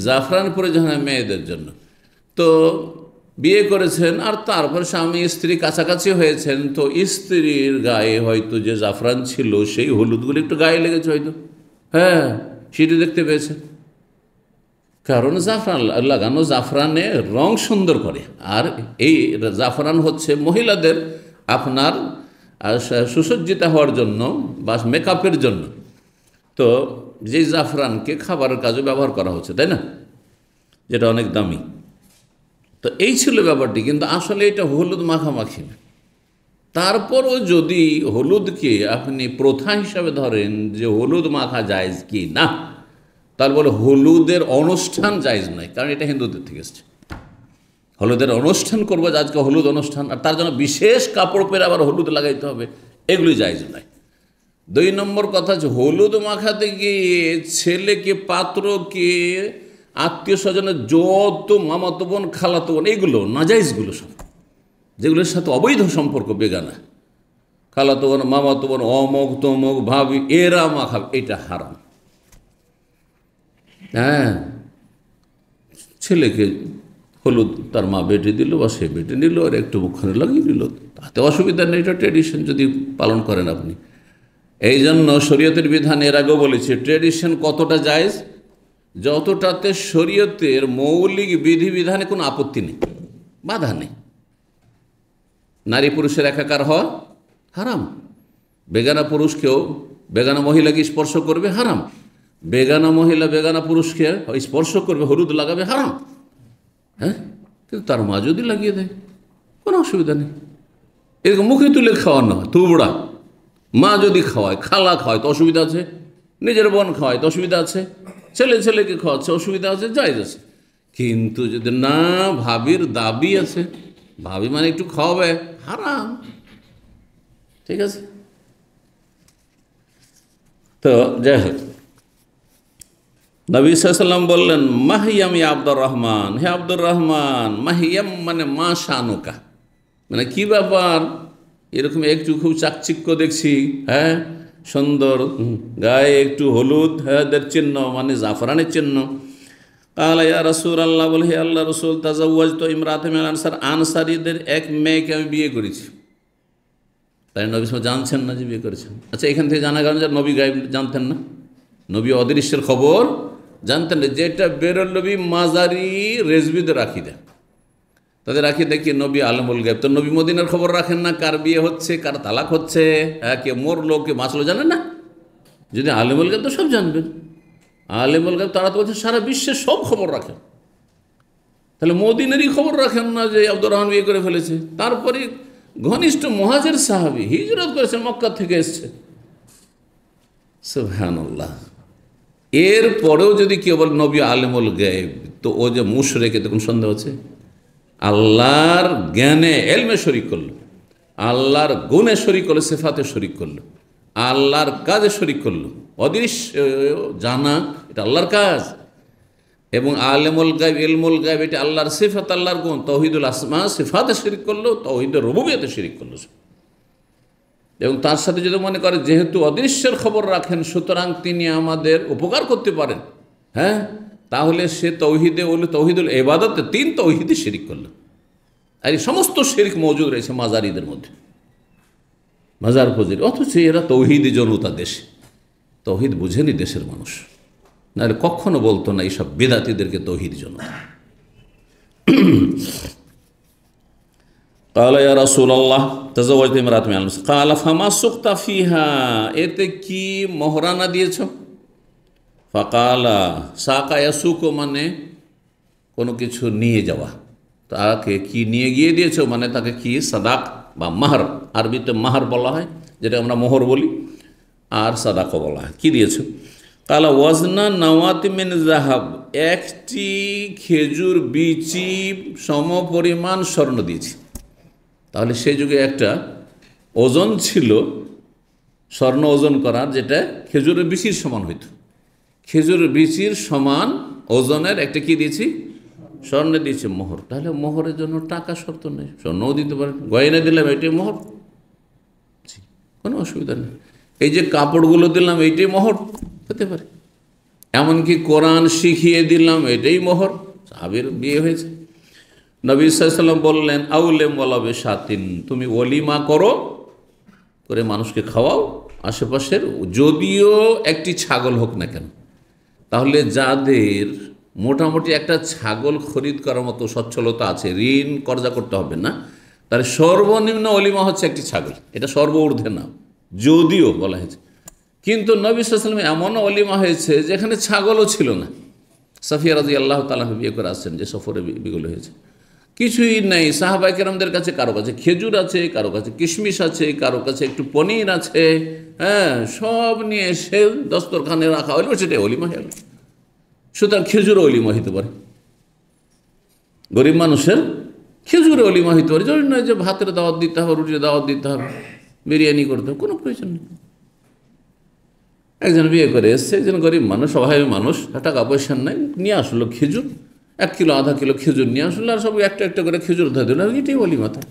জাফরান প্রয়োজন হয় মেয়েদের জন্য। তো বিয়ে করেছেন, আর তারপর স্বামী স্ত্রী কাছাকাছি হয়েছেন, তো স্ত্রীর গায়ে হয়তো যে জাফরান ছিল সেই হলুদগুলো একটু গায়ে লেগেছে হয়তো, হ্যাঁ সেটি দেখতে পেয়েছে। কারণ জাফরান লাগানো, জাফরানে রং সুন্দর করে, আর এই জাফরান হচ্ছে মহিলাদের আপনার সুসজ্জিত হওয়ার জন্য বা মেকআপের জন্য। তো যে জাফরানকে খাবারের কাজে ব্যবহার করা হচ্ছে, তাই না, যেটা অনেক দামি। তো এই ছিল ব্যাপারটি, কিন্তু আসলে এটা হলুদ মাখামাখি না। তারপরও যদি হলুদকে আপনি প্রথা হিসাবে ধরেন যে হলুদ মাখা জায়েজ কি না, তার বলে হলুদের অনুষ্ঠান জায়েজ নয়, কারণ এটা হিন্দুদের থেকে এসছে। হলুদের অনুষ্ঠান করবো আজকে হলুদ অনুষ্ঠান, আর তার জন্য বিশেষ কাপড় পরে আবার হলুদ লাগাইতে হবে, এগুলি জায়েজ নয়। 2 নম্বর কথা হচ্ছে হলুদ মাখাতে গিয়ে ছেলেকে, পাত্রকে, আত্মীয় স্বজনের যত মামাতো বোন, খালাতো বোন, এইগুলো নাজাইজগুলো সব, যেগুলোর সাথে অবৈধ সম্পর্ক, বেগানা, খালাতো বোন, মামাতো বোন, অমুক তমুক ভাবি, এরা মাখাবে, এটা হারাম। হ্যাঁ, ছেলেকে হলুদ তার মা বেটে দিল বা সে বেটে নিল, আর একটু মুখখানে লাগিয়ে দিল, তাতে অসুবিধা নেই, এটা ট্রেডিশন যদি পালন করেন আপনি। এই জন্য শরীয়তের বিধান এর আগেও বলেছি, ট্রেডিশন কতটা জায়েজ, যতটাতে শরীয়তের মৌলিক বিধিবিধানে কোনো আপত্তি নেই, বাধা নেই। নারী পুরুষের একাকার হওয়া হারাম, বেগানা পুরুষকেও বেগানা মহিলাকে স্পর্শ করবে হারাম, বেগানা মহিলা বেগানা পুরুষকে স্পর্শ করবে, হলুদ লাগাবে হারাম। হ্যাঁ, কিন্তু তার মা যদি লাগিয়ে দেয় কোনো অসুবিধা নেই। এরকম মুখে তুলে খাওয়ানো হয়, তুবড়া, মা যদি খাওয়ায়, খালা খাওয়ায় তো অসুবিধা আছে, নিজের বোন খাওয়ায় তো অসুবিধা আছে, ছেলে ছেলেকে খাওয়াচ্ছে অসুবিধা আছে, জায়েজ আছে। কিন্তু যদি না, ভাবির দাবি আছে, ভাবি মানে একটু খাওয়াবে, হারাম। ঠিক আছে? তো যাই হোক, নবী সাল্লাল্লাহু আলাইহি ওয়াসাল্লাম বললেন, মাহিয়াম ইয়া আব্দুর রহমান, হে আব্দুর রহমান। মাহিয়াম মানে মা শানুকা, মানে কি ব্যাপার, এরকম একটু খুব চাকচিক্য দেখছি, হ্যাঁ, সুন্দর, গায়ে একটু হলুদ, হ্যাঁ, চিহ্ন মানে জাফরানের চিহ্ন। কালা ইয়া রাসূলুল্লাহ, বলে হে আল্লাহ রসুল, তাজাওয়াজতু ইমরাতাম মিনাল আনসার, আনসারীদের এক মেয়েকে আমি বিয়ে করেছি। তাই নবী সাল্লাল্লাহু জানছেন না যে বিয়ে করেছেন। আচ্ছা, এখান থেকে জানা গেল যে নবী গায়েব জানতেন না, নবী অদৃশ্যের খবর জানতেন না। যেটা বেরলবি মাজারি রেজবিদের রাখি দেন, তাদের রাখি দেখি নবী আলমুল গায়েব। তো নবী মদিনার খবর রাখেন না, কার বিয়ে হচ্ছে, কার তালাক হচ্ছে, হ্যাঁ, কে মরলো, কে বাঁচলো, জানেন না? যদি আলমুল গায়েব তো সব জানবেন। আলেমুল গায়েব তারা তো বলছে সারা বিশ্বের সব খবর রাখেন, তাহলে মদিনারই খবর রাখেন না যে আব্দুর রহমান বিয়ে করে ফেলেছে? তারপরে ঘনিষ্ঠ মুহাজির সাহাবী, হিজরত করেছেন, মক্কা থেকে এসছে। সুবহানাল্লাহ। এর পরেও যদি কেউ বলে নবী আলেমুল গায়েব, তো ও যে মুশরিক, এতে কোন সন্দেহ আছে? আল্লাহর জ্ঞানে এলমে শরিক করলো, আল্লাহর গুণে শরিক করলো, সিফাতে শরিক করলো, আল্লাহর কাজে শরিক করলো। অদৃশ্য জানা এটা আল্লাহর কাজ, এবং আলেমুল গায়েব, ইলমুল গায়েব এটা আল্লাহর সিফাত, আল্লাহর গুণ। তাওহীদুল আসমা সিফাতে শিরিক করলো, তাওহীদুর রুবুবিয়্যাতে শিরিক করলো। এবং তার সাথে যদি মনে করে যেহেতু অদৃশ্যের খবর রাখেন, সুতরাং তিনি আমাদের উপকার করতে পারেন, হ্যাঁ, তাহলে সে তাওহীদে ওল, তাওহীদুল ইবাদতে 3 তাওহীদে শিরিক করলো। আর এই সমস্ত শিরিক মজুদ রয়েছে মাজারিদের মধ্যে, মাজার ফজির। অথচ এরা তৌহিদি জনতা দেশে, তৌহিদ বুঝেনি দেশের মানুষ, নাহলে কখনো বলতো না এইসব বেদাতীদেরকে তৌহিদ জনতা। قال يا رسول الله تزوجت امرأة من المسلمين قال فما سقت فيها, এতে কি মোহরানা দিয়েছো? فقال সাকা ইয়াসুকু মানে কোনো কিছু নিয়ে যাওয়া, তাকে কি নিয়ে গিয়ে দিয়েছো, মানে তাকে কি সাদাক বা মাহর, আরবিতে মাহর বলা হয়, যেটা আমরা মোহর বলি, আর সাদাকও বলা হয়। কি দিয়েছো? কালা ওয়াজনা নাওয়াতি মিন যাহাব, একটি খেজুর বিচি সমপরিমাণ স্বর্ণ দিয়েছি। তাহলে সেই যুগে একটা ওজন ছিল স্বর্ণ ওজন করার, যেটা খেজুরের বিচির সমান হইত। খেজুরের বিচির সমান ওজনের একটা কি দিয়েছি? স্বর্ণ দিয়েছে, মোহর। তাহলে মোহরের জন্য টাকা শর্ত নেই, স্বর্ণও দিতে পারেন, গয়না দিলাম এটাই মোহর, কোনো অসুবিধা নেই। এই যে কাপড়গুলো দিলাম এইটাই মোহর হতে পারে, এমনকি কোরআন শিখিয়ে দিলাম এটাই মোহর। সাহাবীর বিয়ে হয়েছে, নবী সাল্লাল্লাহু আলাইহি ওয়াসাল্লাম বললেন আউলেম ওয়ালা বিশাতিন, তুমি ওলিমা করো, করে মানুষকে খাওয়াও আশেপাশের, যদিও একটি ছাগল হোক না কেন। তাহলে যাদের মোটামুটি একটা ছাগল খরিদ করার মতো সচ্ছলতা আছে, ঋণ কর্জা করতে হবে না, তাহলে সর্বনিম্ন অলিমা হচ্ছে একটি ছাগল, এটা সর্বঊর্ধ্বে না, যদিও বলা হয়েছে। কিন্তু নবী সাল্লাল্লাহু আলাইহি ওয়াসাল্লাম এমন অলিমা হয়েছে যেখানে ছাগলও ছিল না। সাফিয়া রাদিয়াল্লাহু তাআলা বিয়ে করে আসছেন, যে সফরে বিয়েগুলো হয়েছে, কিছুই নেই। সাহাবায়ে কেরামদের কাছে কারো কাছে খেজুর আছে, কারো কাছে কিশমিশ আছে, কারো কাছে একটু পনির আছে, হ্যাঁ, সব নিয়ে এসে দস্তরখানে রাখা হলো, সেটাই অলিমা হয়ে গেল। সুতরাং খেজুরও অলিমা হইতে পারে, গরিব মানুষের খেজুরে অলিমা হইতে পারে। জরুরি নয় যে ভাতের দাওয়াত দিতে হবে, রুটির দাওয়াত দিতে হবে, বিরিয়ানি করতে হবে, কোনো প্রয়োজন নেই। একজন বিয়ে করে এসছে, একজন গরিব মানুষ, অভাবী মানুষ, টাকা পয়সা নাই, নিয়ে আসলো খেজুর, 1 কিলো 1/2 কিলো খেজুর নিয়ে আসলো, আর সব একটা একটা করে খেজুর ধরে দিল, এটাই অলিমা তার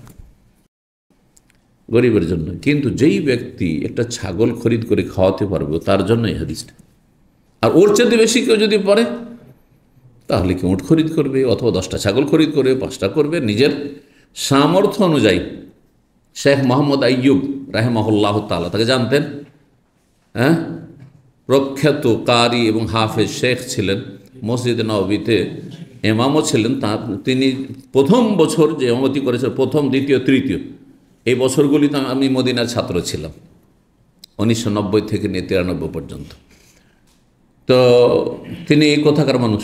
গরিবের জন্য। কিন্তু যেই ব্যক্তি একটা ছাগল খরিদ করে খাওয়াতে পারবে, তার জন্য এই হাদিসটা। আর ওর চেয়ে বেশি কেউ যদি পারে, তাহলে কি উট খরিদ করবে, অথবা 10টা ছাগল খরিদ করবে, 5টা করবে, নিজের সামর্থ্য অনুযায়ী। শেখ মোহাম্মদ আইয়ুব রাহিমাহুল্লাহ তাআলা, তাকে জানতেন, হ্যাঁ, প্রখ্যাত কারি এবং হাফেজ শেখ ছিলেন, মসজিদে নববীতে ইমামও ছিলেন। তিনি প্রথম বছর যে ইমামতি করেছেন, প্রথম, দ্বিতীয়, তৃতীয়, এই বছরগুলিতে আমি মদিনার ছাত্র ছিলাম, 1990 থেকে নিয়ে 93 পর্যন্ত। তো তিনি কোথাকার মানুষ?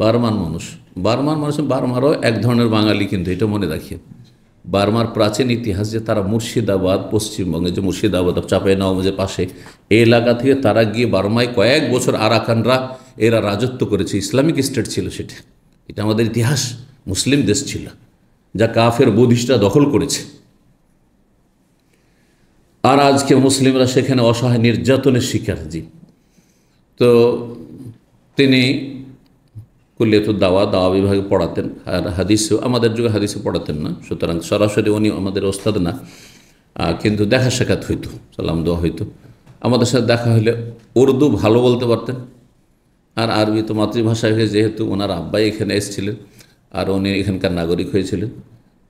বার্মার মানুষ। বার্মার মানুষ, বার্মারও এক ধরনের বাঙালি, কিন্তু এটা মনে রাখিয়ে, বার্মার প্রাচীন ইতিহাস যে তারা মুর্শিদাবাদ, পশ্চিমবঙ্গে যে মুর্শিদাবাদ চাঁপাইনবাবগঞ্জের পাশে এই এলাকা থেকে তারা গিয়ে বার্মায় কয়েক বছর আরাকানরা এরা রাজত্ব করেছে, ইসলামিক স্টেট ছিল সেটা। এটা আমাদের ইতিহাস, মুসলিম দেশ ছিল যা কাফের বুদ্ধিস্টরা দখল করেছে। আর আজকে মুসলিমরা সেখানে অসহায় নির্যাতনের শিকার। জি, তো তিনি কুল্লিয়াতুদ দাওয়া বিভাগে পড়াতেন, আর হাদিসও আমাদের যুগে হাদিসও পড়াতেন না, সুতরাং সরাসরি উনি আমাদের ওস্তাদ না, কিন্তু দেখা সাক্ষাৎ হইতো, সালাম দেওয়া হইতো। আমাদের সাথে দেখা হলে উর্দু ভালো বলতে পারতেন, আর আরবি তো মাতৃভাষা হয়ে, যেহেতু ওনার আব্বাই এখানে এসেছিলেন আর উনি এখানকার নাগরিক হয়েছিলেন,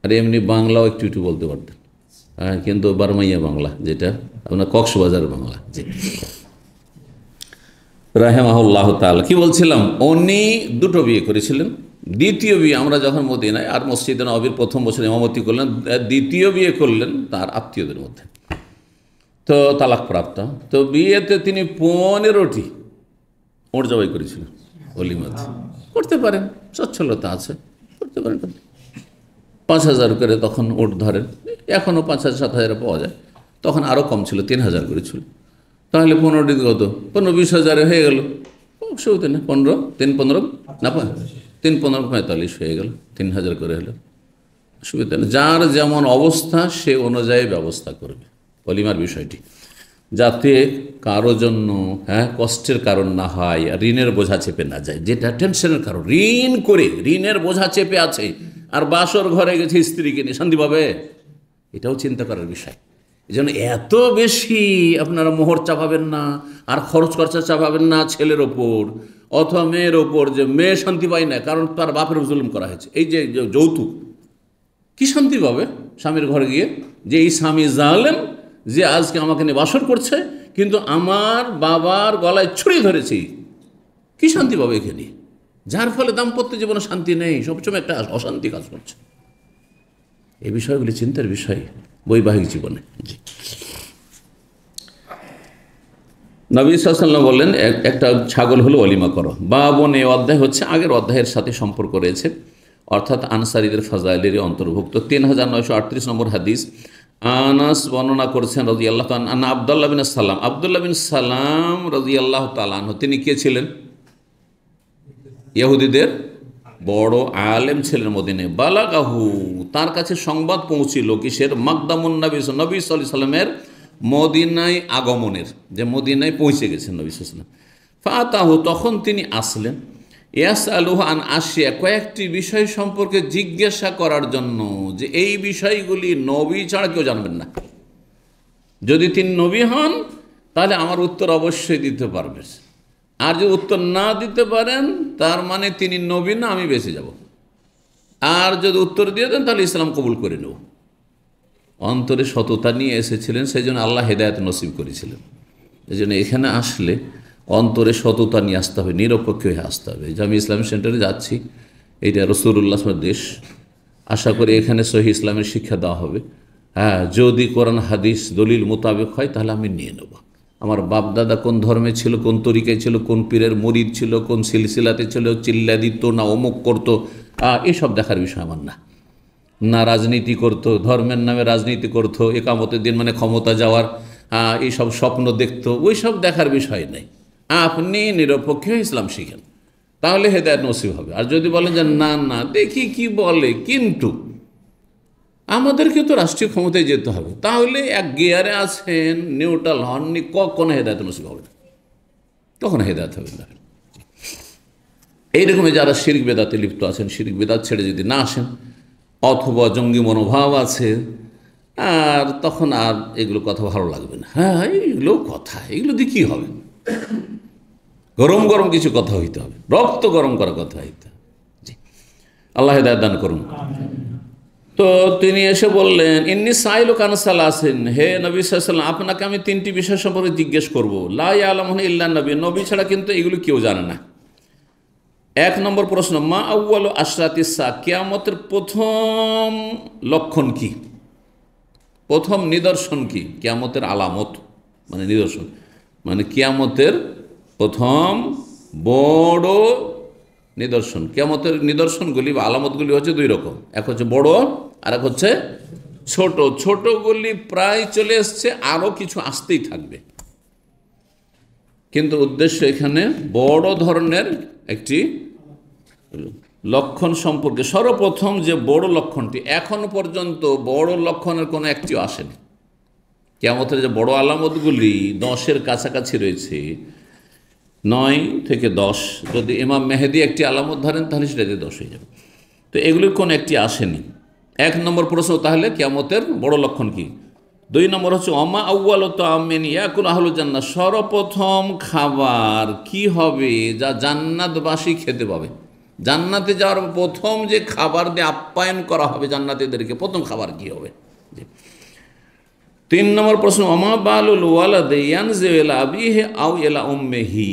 আর এমনি বাংলাও একটু একটু বলতে পারতেন, কিন্তু বারমাইয়া বাংলা, যেটা আপনার কক্সবাজার বাংলা। জি, রাহেমাহুল্লাহ তাআলা। কি বলছিলাম, উনি দুটো বিয়ে করেছিলেন। দ্বিতীয় বিয়ে আমরা যখন মদিনায় আর মসজিদে নববীর প্রথম বছর ইমামতি করলেন, দ্বিতীয় বিয়ে করলেন তার আত্মীয়দের মধ্যে, তো তালাক প্রাপ্ত। তো বিয়েতে তিনি 15টি ওট জবাই করেছিলেন ওলিমাতে। করতে পারেন, সচ্ছলতা আছে, করতে পারেন। 5,000 করে তখন ওট ধরেন, এখনও 5,000-7,000 পাওয়া যায়, তখন আরও কম ছিল, 3,000 করেছিল। তাহলে 15টি কত, 15-20,000 হয়ে গেল, অসুবিধা নেই। 15 3 15 না 3 15 45 হয়ে গেল, 3,000 করে হলো, অসুবিধা নেই। যার যেমন অবস্থা সে অনুযায়ী ব্যবস্থা করবে অলিমার বিষয়টি, যাতে কারো জন্য কষ্টের কারণ না হয়, ঋণের বোঝা চেপে না যায়, যেটা টেনশনের কারণ। ঋণ করে ঋণের বোঝা চেপে আছে আর বাসর ঘরে গেছে স্ত্রীকে নিয়ে, শান্তি পাবে? এটাও চিন্তা করার বিষয়। এই জন্য এত বেশি আপনারা মোহর চাপাবেন না, আর খরচ খরচা চাপাবেন না ছেলের ওপর অথবা মেয়ের ওপর, যে মেয়ে শান্তি পায় না কারণ তার বাপের জুলুম করা হয়েছে। এই যে যৌতুক, কি শান্তি পাবে স্বামীর ঘরে গিয়ে? যে এই স্বামী জানেন যে আজকে আমাকে নিয়ে বাসর করছে, কিন্তু আমার বাবার গলায় ছুরি ধরেছি, কি শান্তি পাবে এখানে? যার ফলে দাম্পত্য জীবনে শান্তি নেই, সবসময় একটা অশান্তি কাজ করছে। এই বিষয়গুলি চিন্তার বিষয় বৈবাহিক জীবনে। নবী সাল্লাল্লাহু আলাইহি ওয়াসাল্লাম বললেন, একটা ছাগল হলো ওলিমা করো। বাবন, এই অধ্যায় হচ্ছে আগের অধ্যায়ের সাথে সম্পর্ক রয়েছে, অর্থাৎ আনসারীদের ফাজাইলেরই অন্তর্ভুক্ত। 3938 নম্বর হাদিস। আনাস বর্ণনা করেছেন রাদিয়াল্লাহু তাআলা আন আব্দুল্লাহ বিন সালাম, আব্দুল্লাহ বিন সালাম রাদিয়াল্লাহু তাআলা আনহু, তিনি কে ছিলেন? ইহুদিদের বড় আলেম ছিলেন মদিনায়। বালাগাহু, তার কাছে সংবাদ পৌঁছিল কিসের? মাকদামুন নবী সাল্লাল্লাহু আলাইহি সাল্লামের মদিনায় আগমনের, যে মদিনায় পৌঁছে গেছেন নবী সাল্লাল্লাহু আলাইহি ওয়াসাল্লাম। ফাতাহু, তখন তিনি আসলেন। ইয়াসআলুহু আন আশিয়া, কয়েকটি বিষয় সম্পর্কে জিজ্ঞাসা করার জন্য, যে এই বিষয়গুলি নবী ছাড়া কেউ জানবেন না। যদি তিনি নবী হন তাহলে আমার উত্তর অবশ্যই দিতে পারবে, আর যদি উত্তর না দিতে পারেন তার মানে তিনি নবী না, আমি বেঁচে যাব। আর যদি উত্তর দিয়ে দেন তাহলে ইসলাম কবুল করে নেব। অন্তরে সততা নিয়ে এসেছিলেন, সেই জন্য আল্লাহ হেদায়েত নসিব করেছিলেন। এই জন্য এখানে আসলে অন্তরে সততা নিয়ে আসতে হবে, নিরপেক্ষ হয়ে আসতে হবে। যে আমি ইসলামিক সেন্টারে যাচ্ছি, এইটা রাসূলুল্লাহর দেশ, আশা করি এখানে সহিহ ইসলামের শিক্ষা দেওয়া হবে। যদি কোরআন হাদিস দলিল মোতাবেক হয় তাহলে আমি নিয়ে নেব। আমার বাপদাদা কোন ধর্মে ছিল, কোন তরিকায় ছিল, কোন পীরের মুরিদ ছিল, কোন সিলসিলাতে ছিল, চিল্লা দিত না অমুক করতো, এসব দেখার বিষয় আমার না। না রাজনীতি করতো, ধর্মের নামে রাজনীতি করতো, একামতের দিন মানে ক্ষমতা যাওয়ার এইসব স্বপ্ন দেখতো, ওই সব দেখার বিষয় নেই। আপনি নিরপেক্ষ ইসলাম শিখেন, তাহলে হেদায়েত নসিব হবে। আর যদি বলেন যে না না দেখি কি বলে, কিন্তু আমাদেরকে তো রাষ্ট্রীয় ক্ষমতায় যেতে হবে, তাহলে এক গিয়ারে আছেন, নিউট্রাল হননি, কখনো হেদায়েত নসিব হবে না, কখনো হেদায়েত হবে না। এইরকমই যারা শিরক বেদাতে লিপ্ত আছেন, শিরক বেদাত ছেড়ে যদি না আসেন, অথবা জঙ্গি মনোভাব আছে, আর তখন আর এগুলো কথা ভালো লাগবে না। এইগুলো কথা, এগুলো দিয়ে কী হবে? গরম গরম কিছু কথা হইতে হবে, রক্ত গরম করা কথা হইতে হবে। জি, আল্লাহ হেদায়েত দান করুন। তো তিনি এসে বললেন, ইন্নী সাইলুকা আন সালাসিন, হে নবী সাল্লাল্লাহু আলাইহি ওয়াসাল্লাম, আপনাকে আমি 3টি বিষয় সম্পর্কে জিজ্ঞেস করব। লা ইয়ালামুহু ইল্লা নবী, নবী ছাড়া কিন্তু এগুলো কেউ জানে না। 1 নম্বর প্রশ্ন, মা আউয়ালু আশরাতিস সা, কিয়ামতের প্রথম লক্ষণ কি, প্রথম নিদর্শন কি? কিয়ামতের আলামত মানে নিদর্শন, মানে কিয়ামতের প্রথম বড় নিদর্শন। কিয়ামতের নিদর্শনগুলি বা আলামতগুলি হচ্ছে 2 রকম, এক হচ্ছে বড় আর এক হচ্ছে ছোট ছোটগুলি প্রায় চলে এসছে, আরও কিছু আসতেই থাকবে। কিন্তু উদ্দেশ্য এখানে বড় ধরনের একটি লক্ষণ সম্পর্কে, সর্বপ্রথম যে বড় লক্ষণটি, এখনো পর্যন্ত বড় লক্ষণের কোনো একটিও আসেনি। কিয়ামতের যে বড় আলামতগুলি 10-এর কাছাকাছি রয়েছে, 9 থেকে 10, যদি ইমাম মেহেদী একটি আলামত ধরেন তাহলে সেটা দিয়ে 10 হয়ে যাবে। তো এগুলির কোনো একটি আসেনি। 1 নম্বর প্রশ্ন, তাহলে কিয়ামতের বড় লক্ষণ কি? 2 নম্বর হচ্ছে অমা আউয়ালু তাআমিন ইয়াকুল আহলুল জান্নাহ, সর্বপ্রথম খাবার কি হবে যা জান্নাতবাসী খেতে পাবে। জান্নাতে যাওয়ার প্রথম যে খাবার দিয়ে আপ্যায়ন করা হবে জান্নাতীদেরকে, প্রথম খাবার কি হবে? 3 নম্বর প্রশ্ন, অমা বালুল ওয়ালাদি ইয়ানজিউ ইলা আবিহি আও ইলা উম্মিহি,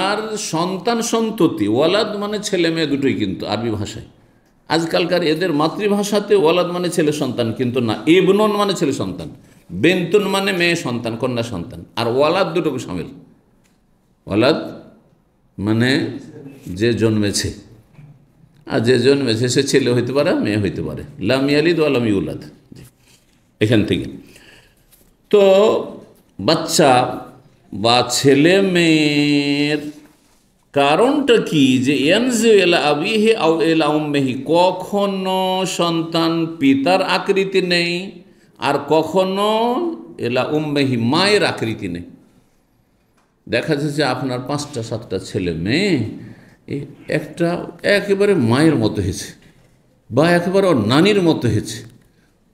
আর সন্তান সন্ততি, ওয়ালাদ মানে ছেলে মেয়ে দুটোই, কিন্তু আরবি ভাষায় আজকালকার এদের মাতৃভাষাতে ওয়ালাদ মানে ছেলে সন্তান, কিন্তু না, ইবনুন মানে ছেলে সন্তান, বেন্তুন মানে মেয়ে সন্তান, কন্যা সন্তান, আর ওয়ালাদ দুটোকে শামিল। ওয়ালাদ মানে যে জন্মেছে, আর যে জন্মেছে সে ছেলে হইতে পারে, মেয়ে হইতে পারে। লাম ইয়ালিদ ওয়া লাম ইউলাদ, এখান থেকে। তো বাচ্চা বা ছেলে মেয়ের কারণটা কি? যে ইয়ানজিউ ইলা আবিহি আও ইলা উম্মিহি, কখনো সন্তান পিতার আকৃতি নেই, আর কখনো ইলা উম্মিহি মায়ের আকৃতি নেই। দেখা যাচ্ছে আপনার 5টা 7টা ছেলে মেয়ে, একটা একেবারে মায়ের মতো হয়েছে, বা একেবারে ওর নানির মতো হয়েছে,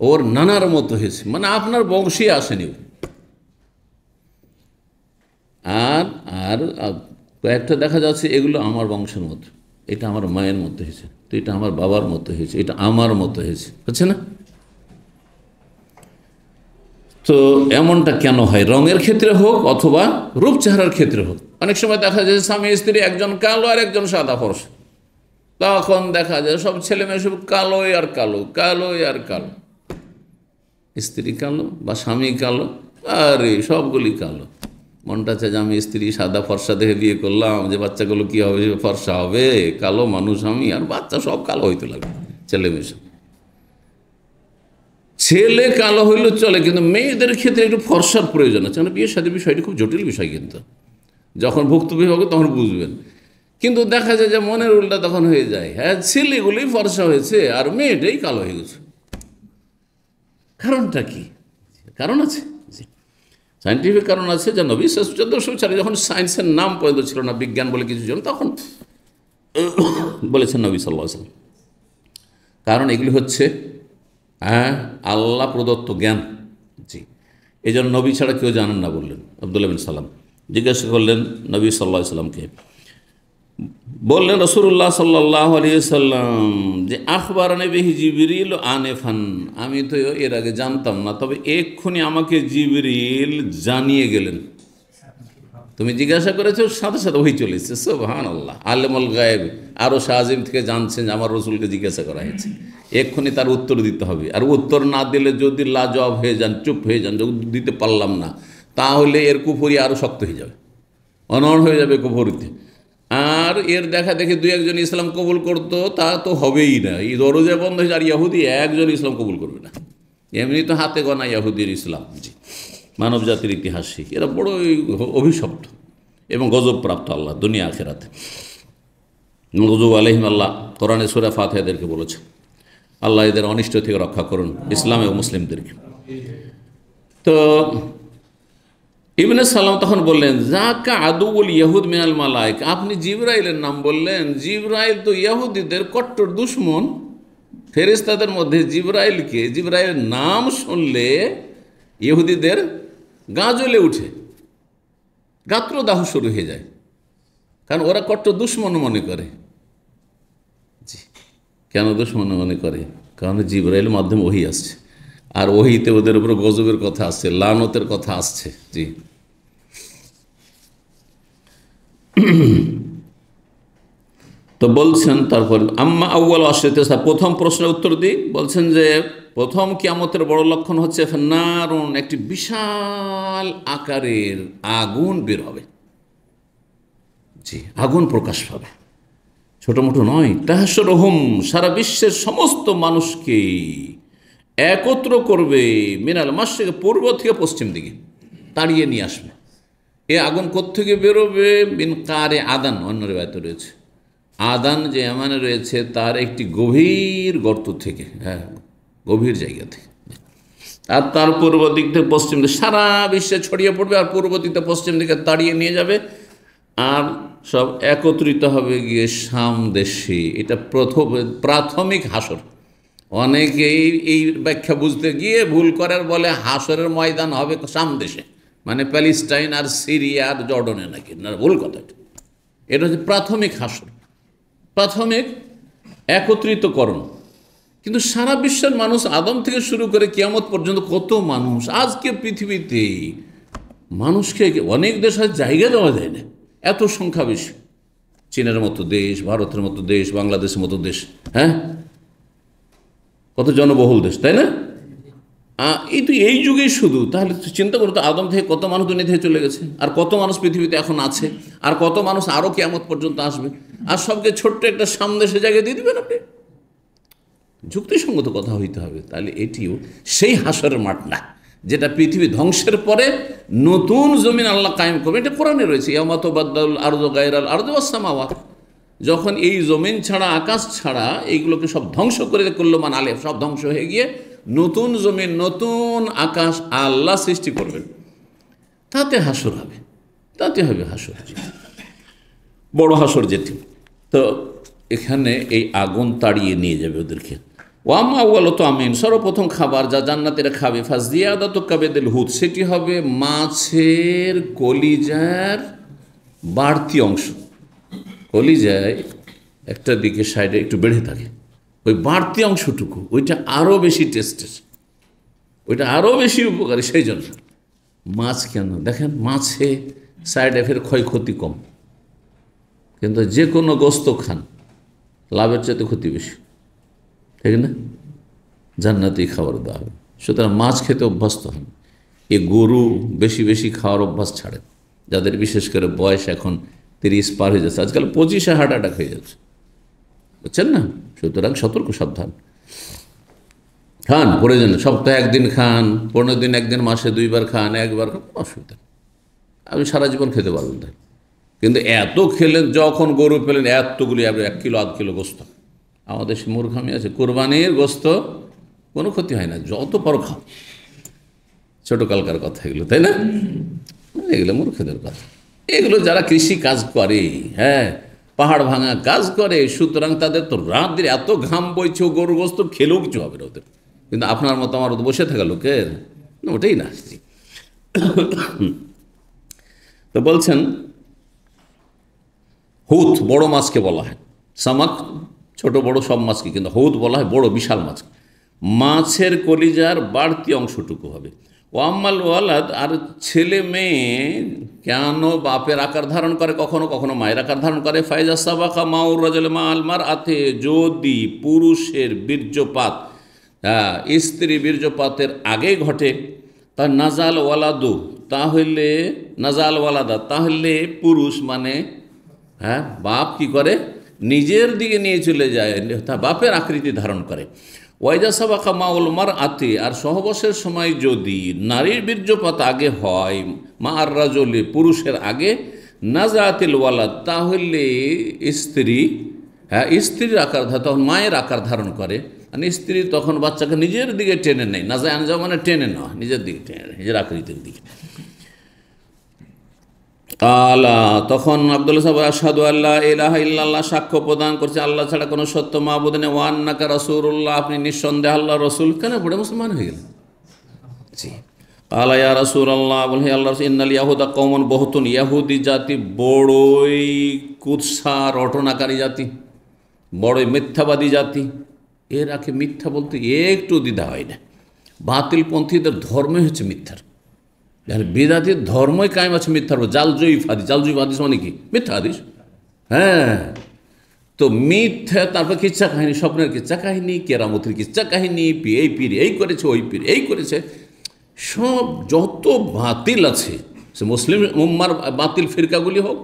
ওর নানার মতো হয়েছে, মানে আপনার বংশী আসেনি। আর আর কয়েকটা দেখা যাচ্ছে এগুলো আমার বংশের মতো, এটা আমার মায়ের মতো হয়েছে, তো এটা আমার বাবার মতো হয়েছে, এটা আমার মতো হয়েছে, হচ্ছে না? তো এমনটা কেন হয়? রঙের ক্ষেত্রে হোক অথবা রূপ চেহারার ক্ষেত্রে হোক। অনেক সময় দেখা যায় স্বামী স্ত্রী, একজন কালো আর একজন সাদা ফর্সা, তখন দেখা যায় সব ছেলে মেয়ে সব কালোই আর কালো, কালোই আর কালো। স্ত্রী কালো বা স্বামী কালো, আরে সবগুলি কালো। মনটা চায় যে আমি স্ত্রী সাদা ফর্সা দেখে বিয়ে করলাম, যে বাচ্চাগুলো কী হবে, ফর্সা হবে, কালো মানুষ আমি, আর বাচ্চা সব কালো হইতে লাগবে, ছেলে মেয়ে সব। ছেলে কালো হইলেও চলে, কিন্তু মেয়েদের ক্ষেত্রে একটু ফর্সার প্রয়োজন আছে। মানে বিয়ের সাথে বিষয়টি খুব জটিল বিষয়, কিন্তু যখন ভুক্তভোগী হবে তখন বুঝবেন। কিন্তু দেখা যায় যে মনের উল্টা তখন হয়ে যায়, হ্যাঁ ছেলেগুলি ফর্সা হয়েছে আর মেয়েটাই কালো হয়ে গেছে। কারণটা কি? কারণ আছে, সায়েন্টিফিক কারণ আছে। যে নবী 1400 সালে যখন সায়েন্সের নাম পর্যন্ত ছিল না, বিজ্ঞান বলে কিছু ছিল, তখন বলেছেন নবী সাল্লাল্লাহু আলাইহি ওয়াসাল্লাম। কারণ এগুলি হচ্ছে আল্লাহ প্রদত্ত জ্ঞান। জি, এই জন্য নবী ছাড়া কেউ জানেন না বললেন। আব্দুল্লাহ বিন সালাম জিজ্ঞাসা করলেন নবী সাল্লাল্লাহু আলাইহি ওয়াসাল্লামকে, বললেন রাসূলুল্লাহ সাল্লাল্লাহু আলাইহি ওয়াসাল্লাম যে আখবারানি বিহি জিবরিল আনেফান, আমি তো এর আগে জানতাম না, তবে এক্ষুনি আমাকে জিবরিল জানিয়ে গেলেন। তুমি জিজ্ঞাসা করেছো, সাথে সাথে ওই চলে এসেছে। সুবহানাল্লাহ, আলেমুল গায়েব আরও শাহজিম থেকে জানছেন যে আমার রসুলকে জিজ্ঞাসা করা হয়েছে, এক্ষুনি তার উত্তর দিতে হবে। আর উত্তর না দিলে যদি লাজবাব হয়ে যান, চুপ হয়ে যান, যদি দিতে পারলাম না, তাহলে এর কুফরি আরও শক্ত হয়ে যাবে, অনড় হয়ে যাবে কুফরিতে। আর এর দেখা দেখে 2-1 ইসলাম কবুল করতো, তা তো হবেই না, এই দরজা বন্ধ হয়েছে। আর ইহুদি একজন ইসলাম কবুল করবে না, এমনি তো হাতে গোনা ইহুদির ইসলাম। জি, মানব জাতির ইতিহাসে এরা বড়ই অভিশপ্ত এবং গজবপ্রাপ্ত আল্লাহ দুনিয়া আখিরাতে। গজব আলাইহিম, আল্লাহ কোরআনে সূরা ফাতিহাদেরকে বলেছে, আল্লাহ এদের অনিষ্ট থেকে রক্ষা করুন, ইসলাম এবং মুসলিমদেরকে। তো ইবনে সালাম তখন বললেন, যাকা আদুউল ইয়াহুদ মিনাল মালায়েক, আপনি জিবরাইলের নাম বললেন। জিবরাইল তো ইহুদিদের কট্টর দুশমন। ফেরেশতাদের মধ্যে জিবরাইলের নাম শুনলে ইহুদিদের গা জ্বলে উঠে, গাত্রদাহ শুরু হয়ে যায়, কারণ ওরা কট্টর দুশমন মনে করে। জি, কেন দুশমন মনে করে? কারণ জিবরাইলের মাধ্যমে ওহী আসছে, আর ওহীতে ওদের উপর গজবের কথা আসছে, লানতের কথা আসছে। জি, তো বলছেন তারপর আম্মা আউয়াল আশরাতে, প্রথম প্রশ্নের উত্তর দিই। বলছেন যে প্রথম কিয়ামতের বড় লক্ষণ হচ্ছে নারুন, একটি বিশাল আকারের আগুন বের হবে। জি, আগুন প্রকাশ পাবে, ছোট মোটো নয়। তাহশরুহুম, সারা বিশ্বের সমস্ত মানুষকে একত্র করবে মিনাল মাশরিক, পূর্ব থেকে পশ্চিম দিকে তাড়িয়ে নিয়ে আসবে। এ আগুন কোত্থেকে বেরোবে? মিন কারে আদান, অন্য রেবায়তে রয়েছে আদান যে এমানে রয়েছে তার একটি গভীর গর্ত থেকে, হ্যাঁ গভীর জায়গা থেকে। আর তার পূর্ব দিক থেকে পশ্চিম দিকে সারা বিশ্বে ছড়িয়ে পড়বে, আর পূর্ব দিক থেকে পশ্চিম দিকে তাড়িয়ে নিয়ে যাবে, আর সব একত্রিত হবে গিয়ে শাম দেশে। এটা প্রাথমিক হাসর। অনেকেই এই ব্যাখ্যা বুঝতে গিয়ে ভুল করার বলে হাসরের ময়দান হবে শাম দেশে, মানে প্যালেস্টাইন আর সিরিয়া আর জর্ডনে নাকি, না, ভুল কথা। এটা হচ্ছে প্রাথমিক হাসর, প্রাথমিক একত্রিতকরণ। কিন্তু সারা বিশ্বের মানুষ আদম থেকে শুরু করে কিয়ামত পর্যন্ত কত মানুষ, আজকে পৃথিবীতে মানুষকে অনেক দেশ আর জায়গা দেওয়া যায় না, এত সংখ্যা বেশি। চীনের মতো দেশ, ভারতের মতো দেশ, বাংলাদেশের মতো দেশ, হ্যাঁ কত জনবহুল দেশ, তাই না? এই তো এই যুগেই শুধু, তাহলে চিন্তা করো তো আদম থেকে কত মানুষ দুনিয়া থেকে চলে গেছে, আর কত মানুষ পৃথিবীতে এখন আছে, আর কত মানুষ আরও কিয়ামত পর্যন্ত আসবে, আর সবকে ছোট্ট একটা সামদেশে জায়গায় দিয়ে দেবেন আপনি? যুক্তিসঙ্গত কথা হইতে হবে। তাহলে এটিও সেই হাসরের মাঠ না, যেটা পৃথিবী ধ্বংসের পরে নতুন জমিন আল্লাহ কায়েম করবে। এটা কোরআনে রয়েছে, ইয়ামাতো বাদ্দাল আরদু গায়রাল আরদি ওয়াস সামাওয়াত। যখন এই জমিন ছাড়া, আকাশ ছাড়া এইগুলোকে সব ধ্বংস করে করলো, মান আলেফ, সব ধ্বংস হয়ে গিয়ে নতুন জমিন, নতুন আকাশ আল্লাহ সৃষ্টি করবেন, তাতে হাসর হবে, তাতে হবে হাসর, বড় হাসর যেটি। তো এখানে এই আগুন তাড়িয়ে নিয়ে যাবে ওদেরকে। ওয়ামা ওয়াল তো আমিন, সর্বপ্রথম খাবার যা জান্নাতীরা খাবে, ফাজদিয়াদাত কাবেদুল হুত, সেটি হবে মাছের কলিজার বাড়তি অংশ। কলিজায় একটা দিকে সাইডে একটু বেড়ে থাকে, ওই বাড়তি অংশটুকু, ওইটা আরও বেশি টেস্টের, ওইটা আরও বেশি উপকারী। সেই জন্য মাছ কেন দেখেন, মাছে সাইড এফের ক্ষয়ক্ষতি কম, কিন্তু যে কোনো গোস্ত খান লাভের চাইতে ক্ষতি বেশি, ঠিক না? জান্নাতি খাবার দেওয়া হবে। সুতরাং মাছ খেতে অভ্যস্ত হন। এ গরু বেশি বেশি খাওয়ার অভ্যাস ছাড়েন, যাদের বিশেষ করে বয়স এখন 30 পার হয়ে যাচ্ছে, আজকাল 25-এ হার্ট অ্যাটাক হয়ে যাচ্ছে, বুঝছেন না? সুতরাং সতর্ক, সাবধান। খান প্রয়োজনে, সপ্তাহে একদিন খান, 15 দিন একদিন, মাসে 2 বার খান, একবার খান, কোনো অসুবিধা নেই, আপনি সারা জীবন খেতে পারবেন। তাই কিন্তু এত খেলেন, যখন গরু পেলেন এতগুলি, 1 কিলো 1.5 কিলো গোস্ত, আমাদের সে মূর্খামি আছে। কোরবানির গোস্ত কোনো ক্ষতি হয় না, যত পারো খাও। ছোটকালকার কথা এগুলো, তাই না? এগুলো মূর্খদের কথা। এগুলো যারা কৃষি কাজ করে, হ্যাঁ পাহাড় ভাঙা কাজ করে, সুতরাং তাদের তো রাত দিন এত ঘাম বইছে, গরু গোস্ত খেলেও কিছু হবে না ওদের। কিন্তু আপনার মতো আমার তো বসে থাকা লোকের ওটাই না। তো বলছেন হুত বড় মাছকে বলা হয়, সামাক ছোট বড় সব মাছকে, কিন্তু হুত বলা হয় বড় বিশাল মাছ। মাছের কলিজার বাড়তি অংশটুকু হবে। ওয়াম্মাল ওয়ালাদ, আর ছেলে মেয়ে কেন বাপের আকার ধারণ করে, কখনো কখনো মায়ের আকার ধারণ করে। ফাইজা সাবাকা মাউর রাজল মা আলমার আতে, যদি পুরুষের বীর্যপাত স্ত্রী বীর্যপাতের আগে ঘটে, তা নাজাল ওয়ালাদু, তাহলে নাজাল ওয়ালাদা, তাহলে পুরুষ মানে হ্যাঁ বাপ কি করে, নিজের দিকে নিয়ে চলে যায়, তা বাপের আকৃতি ধারণ করে। ওয়াইজা সাবাকা মাউল মার আতি, আর সহবাসের সময় যদি নারীর বীর্যপাত আগে হয়, মা আর রাজলে পুরুষের আগে, নাজাতিল ওয়ালাদ, তাহলে স্ত্রী স্ত্রীর আকার তখন মায়ের আকার ধারণ করে, মানে স্ত্রী তখন বাচ্চাকে নিজের দিকে টেনে নেয়। নাজা আনজা মানে টেনে নেওয়া, নিজের দিকে টেনে নেয়, নিজের আকৃতির দিকে। আলা, তখন আব্দুল্লাহ সাহেব আশহাদু আল্লাহ ইলাহা ইল্লাল্লাহ, সাক্ষ্য প্রদান করছে আল্লাহ ছাড়া কোনো সত্য মাবুদ নেই, ওয়া আন্নাকা রাসূলুল্লাহ, আপনি নিঃসন্দেহে আল্লাহ রসুল। কেন পড়ে মুসলমান হয়ে গেলেন? জি। আলা ইয়া রাসূলুল্লাহ, বলে আল্লাহ ইন্নাল ইয়াহুদা কওমুন বহুতুন, ইয়াহুদি জাতি বড়ই কুৎসা রটনাকারী জাতি, বড়ই মিথ্যাবাদী জাতি। এর আগে মিথ্যা বলতে একটু দ্বিধা হয় না। বাতিলপন্থীদের ধর্মই হচ্ছে মিথ্যার, বেদাতির ধর্মই কায়েম আছে মিথ্যার। জালজয়ীফ হাদিস, জালজয়ীফ হাদিস মানে কি? মিথ্যা হাদিস। হ্যাঁ, তো মিথ্যা, তারপর কিচ্ছা কাহিনী, স্বপ্নের কিচ্ছা কাহিনী, কেরামতির কিচ্ছা কাহিনী, এই পীর এই করেছে, ওই পীর এই করেছে, সব যত বাতিল আছে, সে মুসলিম উম্মার বাতিল ফিরকাগুলি হোক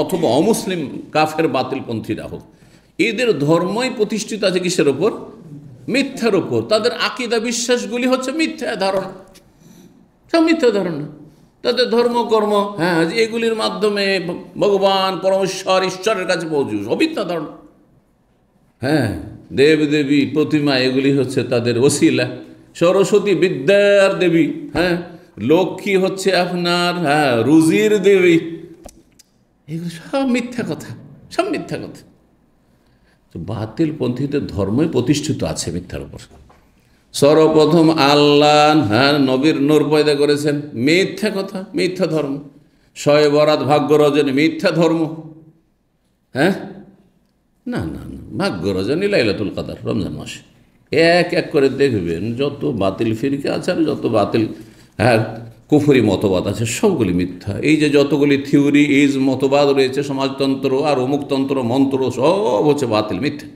অথবা অমুসলিম কাফের বাতিলপন্থীরা হোক, এদের ধর্মই প্রতিষ্ঠিত আছে কিসের ওপর? মিথ্যার উপর। তাদের আকীদা বিশ্বাসগুলি হচ্ছে মিথ্যা ধারণা, সব মিথ্যা ধারণা। তাদের ধর্মকর্ম, হ্যাঁ, এগুলির মাধ্যমে ভগবান পরমেশ্বর ঈশ্বরের কাছে পৌঁছবে, সব মিথ্যা ধারণা। হ্যাঁ, দেব দেবী প্রতিমা এগুলি হচ্ছে তাদের ওসিলা। সরস্বতী বিদ্যার দেবী, হ্যাঁ, লক্ষ্মী হচ্ছে আপনার, হ্যাঁ, রুজির দেবী। এগুলো সব মিথ্যা কথা, সব মিথ্যা কথা। তো বাতিল পন্থীদের ধর্মই প্রতিষ্ঠিত আছে মিথ্যার উপর। সর্বপ্রথম আল্লাহ, হ্যাঁ, নবীর নূর পয়দা করেছেন, মিথ্যা কথা, মিথ্যা ধর্ম। শয়ে বরাত, ভাগ্য রজনী, মিথ্যা ধর্ম। হ্যাঁ, না না না, ভাগ্য রজনী লাইলাতুল কদর, রমজান মাসে। এক এক করে দেখবেন যত বাতিল ফিরকে আছে আর যত বাতিল, হ্যাঁ, কুফরি মতবাদ আছে, সবগুলি মিথ্যা। এই যে যতগুলি থিওরি ইজ মতবাদ রয়েছে, সমাজতন্ত্র আর অমুকতন্ত্র মন্ত্র, সব হচ্ছে বাতিল, মিথ্যা,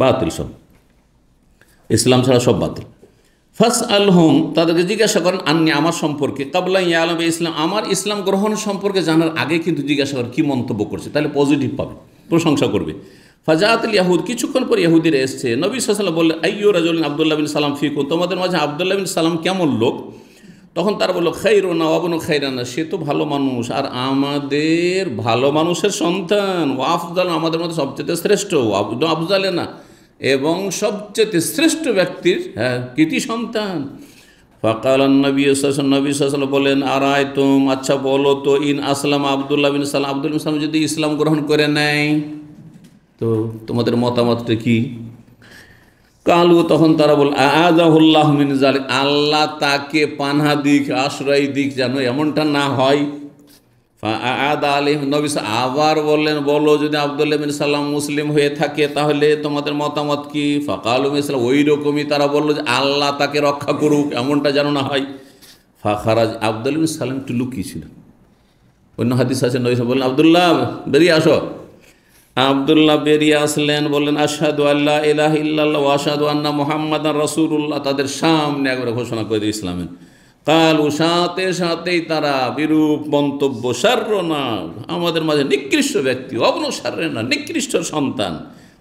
বাতিল সব। ইসলাম ছাড়া সব বাতিল। ফাস আলহুম, তাদেরকে জিজ্ঞাসা করেন, আন্নি, আমার সম্পর্কে, কাবলা ইয়ালাম ইসলাম, আমার ইসলাম গ্রহণ সম্পর্কে জানার আগে কিন্তু জিজ্ঞাসা করেন কী মন্তব্য করছে, তাহলে পজিটিভ পাবে, প্রশংসা করবে। ফাজাতুল ইয়াহুদ, কিছুক্ষণ পর ইহুদিরা এসছে। নবী সাল্লাল্লাহু আলাইহি ওয়াসাল্লাম বললেন, আইয়ু রাজুলিন আব্দুল্লাহ বিন সালাম ফিকুম, তোমাদের মাঝে আব্দুল্লাহ বিন সালাম কেমন লোক? তখন তারা বলল, খাইরুনা ওয়াবনু খাইরানা, সে তো ভালো মানুষ আর আমাদের ভালো মানুষের সন্তান। ও আফজাল, আমাদের মধ্যে সবচেয়ে শ্রেষ্ঠ, আফজালে না, এবং সবচেয়ে শ্রেষ্ঠ ব্যক্তির, হ্যাঁ, কৃতি সন্তান। ফাকাল নবী সাল্লাল্লাহু বলেন, আরায়তুম, আচ্ছা বলো তো, ইন আসলাম আব্দুল্লাহ বিন সালাম, আব্দুল্লাহ বিন সালাম যদি ইসলাম গ্রহণ করে নেয় তো তোমাদের মতামতটা কি? কালু, তখন তারা বল, আযাহুল্লাহু মিন যালিক, আল্লাহ তাকে পানাহ দিক, আশ্রয় দিক, যেন এমনটা না হয়। ফাআদা আলাইহিম, নবী আবার বললেন, বলো যদি আব্দুল্লাহ বিন সালাম মুসলিম হয়ে থাকে তাহলে তোমাদের মতামত কি? ফাকালু মিসলা, ওই রকমই তারা বলল যে আল্লাহ তাকে রক্ষা করুক, এমনটা যেন না হয়। ফাখারাজ, আব্দুল্লাহ বিন সালাম একটু লুকিয়েছিল। অন্য হাদিস আছে, নবী বললেন, আব্দুল্লাহ বেরিয়ে আসো। আব্দুল্লাহ বেরিয়ে আসলেন, বললেন, আশহাদু আল্লা ইলাহা ইল্লাল্লাহ ওয়া আশহাদু আন্না মুহাম্মাদান রাসূলুল্লাহ, তাদের সামনে একবার ঘোষণা করে দিয়ে ইসলামের। কালু, সাথে সাথেই তারা বিরূপ মন্তব্য, শাররুনা, আমাদের মাঝে নিকৃষ্ট ব্যক্তি, অবনু শাররুনা, নিকৃষ্ট সন্তান।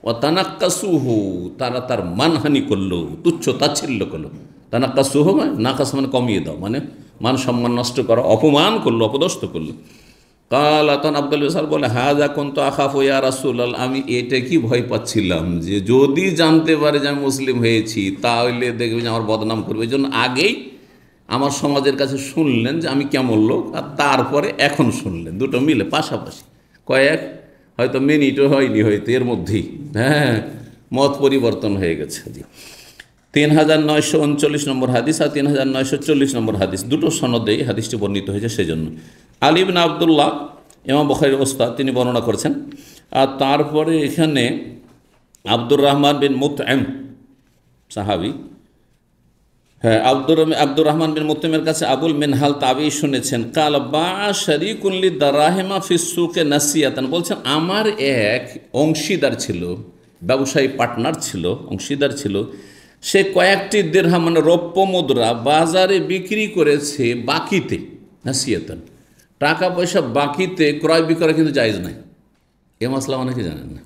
ও তানাক্কাসুহু, তারা তার মানহানি করলো, তুচ্ছ তাচ্ছিল্য করলো। তানাক্কাসুহু মানে নাকাস মানে কমিয়ে দাও, মানে মান সম্মান নষ্ট করা, অপমান করলো, অপদস্থ করলো। কাল তখন আব্দুল্লাহ সাল বলে, হাযা কুনতু আখাফু ইয়া রাসূলুল্লাহ, আমি এটা কি ভয় পাচ্ছিলাম যে যদি জানতে পারে যে আমি মুসলিম হয়েছি তাহলে দেখবে যে আমার বদনাম করবে। এই জন্য আগেই আমার সমাজের কাছে শুনলেন যে আমি কেমন লোক, আর তারপরে এখন শুনলেন, দুটো মিলে পাশাপাশি, কয়েক হয়তো মিনিটও হয়নি, হয়তো এর মধ্যেই, হ্যাঁ, মত পরিবর্তন হয়ে গেছে। 3939 নম্বর হাদিস আর 3940 নম্বর হাদিস, দুটো সনদেই হাদিসটি বর্ণিত হয়েছে। সেজন্য আলী ইবনে আব্দুল্লাহ, ইমাম বুখারীর ওস্তাদ, তিনি বর্ণনা করেছেন। আর তারপরে এখানে আব্দুর রহমান বিন মুতঈম সাহাবী, হ্যাঁ, আব্দুর রহমান বিন মুতঈমের কাছে আবুল মিনহাল তাবী শুনেছেন, কাল বা শারীকুন লিদারাহিমা ফিস সুকে নাসিয়াতান, বলছেন আমার এক অংশীদার ছিল, ব্যবসায়ী পার্টনার ছিল, অংশীদার ছিল, সে কয়েকটি দিরহাম মানে রৌপ্য মুদ্রা বাজারে বিক্রি করেছে বাকিতে, নাসিয়াতান, টাকা পয়সা বাকিতে ক্রয় বিক্রয় কিন্তু জায়েজ নাই। এ মাসলা অনেকে জানেন না।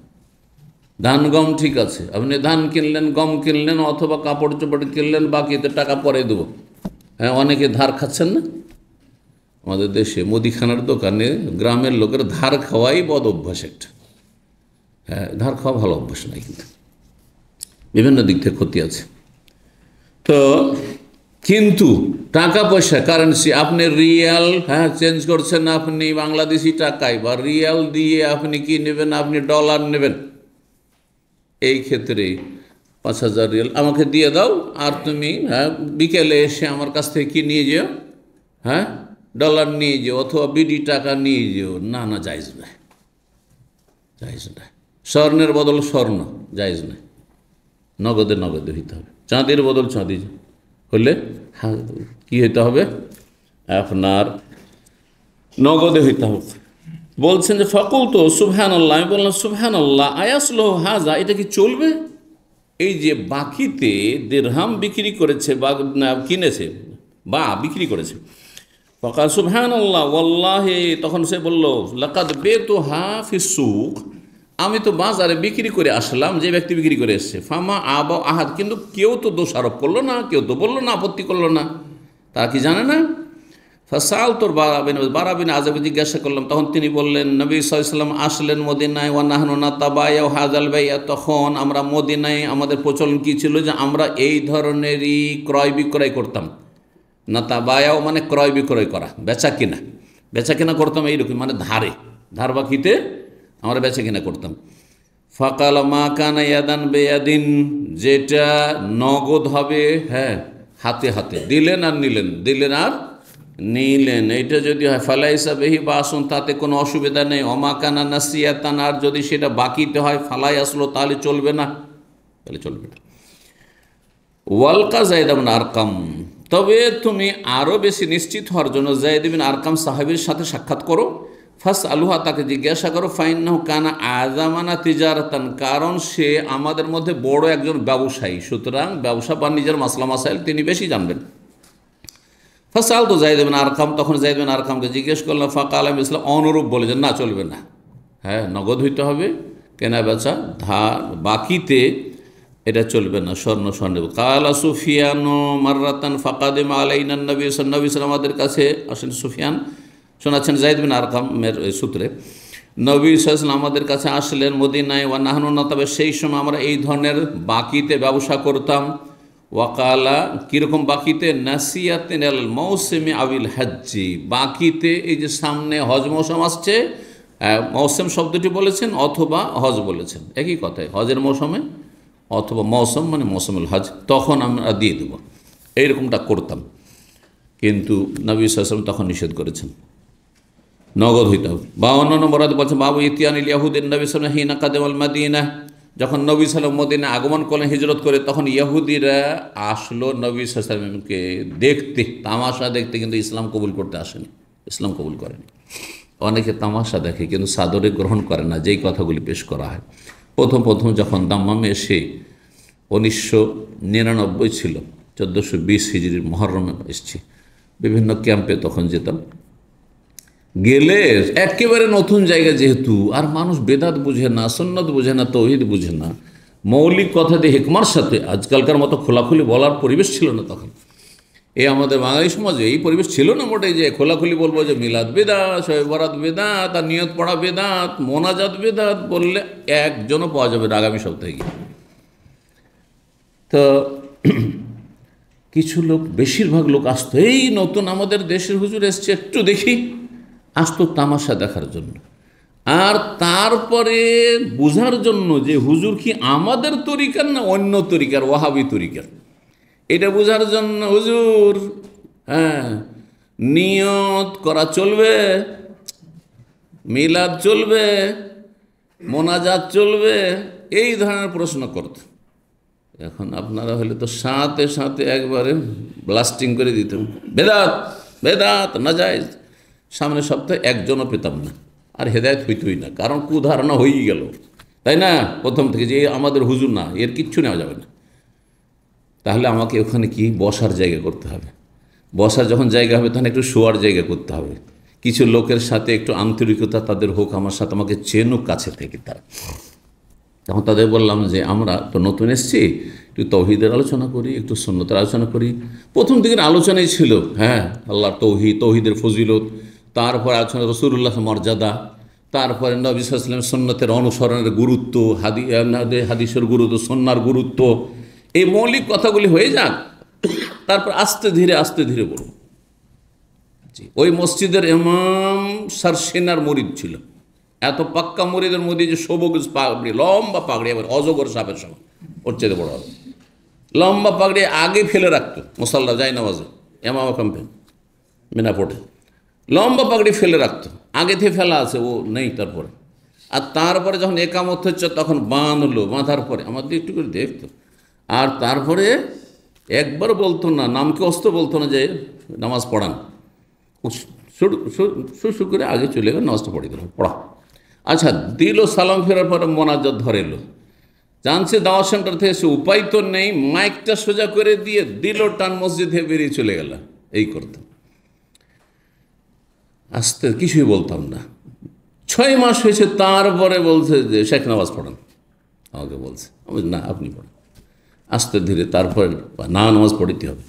ধান গম ঠিক আছে, আপনি ধান কিনলেন, গম কিনলেন, অথবা কাপড় চোপড় কিনলেন, বাকিতে টাকা পরে দেবো। হ্যাঁ, অনেকে ধার খাচ্ছেন না আমাদের দেশে, মুদিখানার দোকানে গ্রামের লোকের ধার খাওয়াই বদ অভ্যাস একটা। হ্যাঁ, ধার খাওয়া ভালো অভ্যাস নাই, কিন্তু বিভিন্ন দিক থেকে ক্ষতি আছে। তো কিন্তু টাকা পয়সা, কারেন্সি, আপনি রিয়াল, হ্যাঁ, চেঞ্জ করছেন আপনি বাংলাদেশি টাকায়, বা রিয়াল দিয়ে আপনি কি নেবেন, আপনি ডলার নেবেন। এই ক্ষেত্রে 5000 রিয়াল আমাকে দিয়ে দাও, আর তুমি, হ্যাঁ, বিকেলে এসে আমার কাছ থেকে কি নিয়ে যেও, হ্যাঁ, ডলার নিয়ে যেও, অথবা বিডি টাকা নিয়ে যেও। না না, জায়েজ নয়, জায়েজ নয়। স্বর্ণের বদল স্বর্ণ, জায়েজ নয়। নগদে নগদে হইতে হবে। চাঁদির বদল চাঁদি হলে কি হইতে হবে, আপনার নগদে হইতে হবে। বলছেন যে ফাকুল তো সুবহানাল্লাহ, আমি বললাম সুবহানাল্লাহ, আয়াসলো হাজা, এটা কি চলবে? এই যে বাকিতে দিরহাম বিক্রি করেছে বা কিনেছে বা বিক্রি করেছে। ফাকাল সুবহানাল্লাহ ওয়াল্লাহি, তখন সে বলল লাকাদ বেতুহা ফিস সুক, আমি তো বাজারে বিক্রি করে আসলাম, যে ব্যক্তি বিক্রি করে এসছে, ফামা আবা আহাদ, কিন্তু কেউ তো দোষ আরোপ করলো না, কেউ তো বললো না, আপত্তি করলো না, তারা কি জানে না? ফাসাল তোর বারাবিন আজাবকে জিজ্ঞাসা করলাম, তখন তিনি বললেন, নবী সাল্লাল্লাহু আলাইহি ওয়াসাল্লাম আসলেন মদিনায়, ওয়া নাহনু নাতাবায়া হাযাল বাইয়া, তখন আমরা মদিনায় আমাদের প্রচলন কি ছিল যে আমরা এই ধরনেরই ক্রয় বিক্রয় করতাম। নাতাবায়াও মানে ক্রয় বিক্রয় করা, বেচা কিনা, বেচা কিনা করতাম এইরকম, মানে ধার বাকিতে আমরা বেচা কিনা করতাম। ফাকাল মা কানা ইয়াদান বেয়াদিন, যেটা নগদ হবে, হ্যাঁ হাতে হাতে দিলেন আর নিলেন, দিলেন আর নিলেন, এইটা যদি হয় ফালাইসা বেহি বাসন, তাতে কোনো অসুবিধা নেই। অমা কানা নাসিয়াতান, আর যদি সেটা বাকিতে হয় ফালাই আসলো, তাহলে চলবে না, তাহলে চলবে না। ওয়ালকা যায়েদ ইবনে আরকাম, তবে তুমি আরও বেশি নিশ্চিত হওয়ার জন্য যায়েদ ইবনে আরকাম সাহাবীর সাথে সাক্ষাৎ করো। ফাস আলুহা, তাকে জিজ্ঞাসা করো, ফাইন্নাহু কানা আযামানা তিজারাতান, কারণ সে আমাদের মধ্যে বড় একজন ব্যবসায়ী, সুতরাং ব্যবসা বাণিজ্যের মাসলা মাসাইল তিনি বেশি জানবেন। ফাসাল তো যায়েদ ইবনে আরকাম, তখন যায়েদ ইবনে আরকামকে জিজ্ঞেস করলাম, ফাকাল ইসলাম, অনুরূপ বলে যে না চলবে না, হ্যাঁ নগদ হইতে হবে, কেনা বেচা বাকিতে এটা চলবে না, স্বর্ণের। কালা সুফিয়ান মাররাতান ফাকাদিম আলাইনা নবী সাল্লাল্লাহু আলাইহি ওয়াসাল্লাম, আমাদের কাছে আসেন সুফিয়ান, শোনাচ্ছেন যায়েদ বিন আরকামের সূত্রে, নবী সাল্লাল্লাহু আলাইহি ওয়াসাল্লাম আমাদের কাছে আসলেন মদিনায়, ওয়া নাহনু নাতাবা, সেই সময় আমরা এই ধরনের বাকিতে ব্যবসা করতাম। ওয়াকালা, কীরকম বাকিতে? নাসিয়াতিন আল মৌসুমি আবিল হজ্জি, বাকিতে এই যে সামনে হজ মৌসুম আসছে, মৌসুম শব্দটি বলেছেন অথবা হজ বলেছেন, একই কথাই, হজের মৌসুমে অথবা মৌসুম মানে মৌসুমুল হজ, তখন আমরা দিয়ে দেব, এইরকমটা করতাম। কিন্তু নবী সাল্লাল্লাহু আলাইহি ওয়াসাল্লাম তখন নিষেধ করেছেন, নগদ হইতে হবে। 52 নম্বর আয়াতে বলছেন, বাবু ইতিয়ানিল ইয়াহুদিন নবী সাল্লাল্লাহু আলাইহি ওয়াসাল্লাম হিনা কাদামাল মাদিনা, যখন নবী সাল্লাল্লাহু আলাইহি ওয়াসাল্লাম মদিনা আগমন করলেন, হিজরত করে, তখন ইহুদিরা আসলো নবী সাল্লাল্লাহু আলাইহি ওয়াসাল্লামকে দেখতে, তামাশা দেখতে, কিন্তু ইসলাম কবুল করতে আসেনি, ইসলাম কবুল করেনি। অনেকে তামাশা দেখে কিন্তু সাদরে গ্রহণ করে না, যেই কথাগুলি পেশ করা হয়। প্রথম যখন দাম্মামে এসে 1999 ছিল, 1420 হিজরির মহরমে এসেছি, বিভিন্ন ক্যাম্পে তখন যেতাম, গেলে একেবারে নতুন জায়গা যেহেতু, আর মানুষ বেদাত বুঝে না, সুন্নত বুঝে না, তৌহিদ বুঝে না, মৌলিক কথা দিয়ে হিকমার সাথে, আজকালকার মতো খোলাখুলি বলার পরিবেশ ছিল না তখন, এই আমাদের বাঙালি সমাজে এই পরিবেশ ছিল না মোটেই যে খোলাখুলি বলবো যে মিলাদ বেদাত, শবে বরাত বেদাত, আর নিয়ত পড়া বেদাত, মোনাজাত বেদাত, বললে একজনও পাওয়া যাবে না আগামী সপ্তাহে গিয়ে। তো কিছু লোক, বেশিরভাগ লোক আসতো, এই নতুন আমাদের দেশের হুজুর এসছে, একটু দেখি, আসতো তামাশা দেখার জন্য, আর তারপরে বোঝার জন্য যে হুজুর কি আমাদের তরিকার না অন্য তরিকার, ওয়াহাবি তরিকার, এটা বোঝার জন্য হুজুর, হ্যাঁ নিয়ত করা চলবে, মিলাদ চলবে, মোনাজাত চলবে, এই ধরনের প্রশ্ন করত। এখন আপনারা হলে তো সাথে সাথে একবারে ব্লাস্টিং করে দিতাম, বেদাত বেদাত নাজায়েজ, সামনের সপ্তাহে একজনও পেতাম না, আর হেদায়েত হইতই না, কারণ কুধারণা হয়েই গেল, তাই না? প্রথম থেকে যে আমাদের হুজুর না, এর কিচ্ছু নেওয়া যাবে না। তাহলে আমাকে ওখানে কি বসার জায়গা করতে হবে, বসার যখন জায়গা হবে তখন একটু শোয়ার জায়গা করতে হবে, কিছু লোকের সাথে একটু আন্তরিকতা তাদের হোক, আমার সাথে, আমাকে চেনুক কাছে থেকে তারা। তখন তাদের বললাম যে আমরা তো নতুন এসেছি, একটু তৌহিদের আলোচনা করি, একটু সুন্নতের আলোচনা করি। প্রথম দিকের আলোচনাই ছিল, হ্যাঁ আল্লাহর তৌহিদের ফজিলত, তারপরে আলোচনা রাসূলুল্লাহ মর্যাদা, তারপরে নবী সাল্লাল্লাহু আলাইহি ওয়াসাল্লাম সুন্নতের অনুসরণের গুরুত্ব, হাদিসের গুরুত্ব, সুন্নাহর গুরুত্ব, এই মৌলিক কথাগুলি হয়ে যাক, তারপর আস্তে ধীরে বলুন। ওই মসজিদের ইমাম সারসেনার মুরিদ ছিল, এত পাক্কা মুরিদের মধ্যে যে সবুজ পাগড়ি, লম্বা পাগড়ি, এবার অজগর সাপের সঙ্গে, ওর চেয়ে বড় হবে, লম্বা পাগড়ি আগে ফেলে রাখতো মুসাল্লা যায় নামাজে, এমামা ক্যাম্পে মিনাপোর্টে, লম্বা পাগড়ি ফেলে রাখতো, আগে থেকে ফেলা আছে, ও নেই তারপরে। আর তারপরে যখন একামত হচ্ছে তখন বাঁধলো, বাঁধার পরে আমাদের একটু করে দেখতো, আর তারপরে একবার বলতো না, নামকে অস্ত বলতো না যে নামাজ পড়ান, শুরু করে আগে চলে গেল, নামাজটা পড়ে দিল, পড়া। আচ্ছা দিল, সালাম ফেরার পরে মোনাজাত ধরে এলো, জানছে দাওয়াত সেন্টার থেকে, সে উপায় তো নেই, মাইকটা সোজা করে দিয়ে দিল টান, মসজিদে বেরিয়ে চলে গেল, এই করতাম। আসতে কিছুই বলতাম না, 6 মাস হয়েছে, তারপরে বলছে যে শেখ নামাজ পড়ান। আমাকে বলছে, আমি না আপনি পড়েন। আস্তে ধীরে তারপরে না, নামাজ পড়িতে হবে।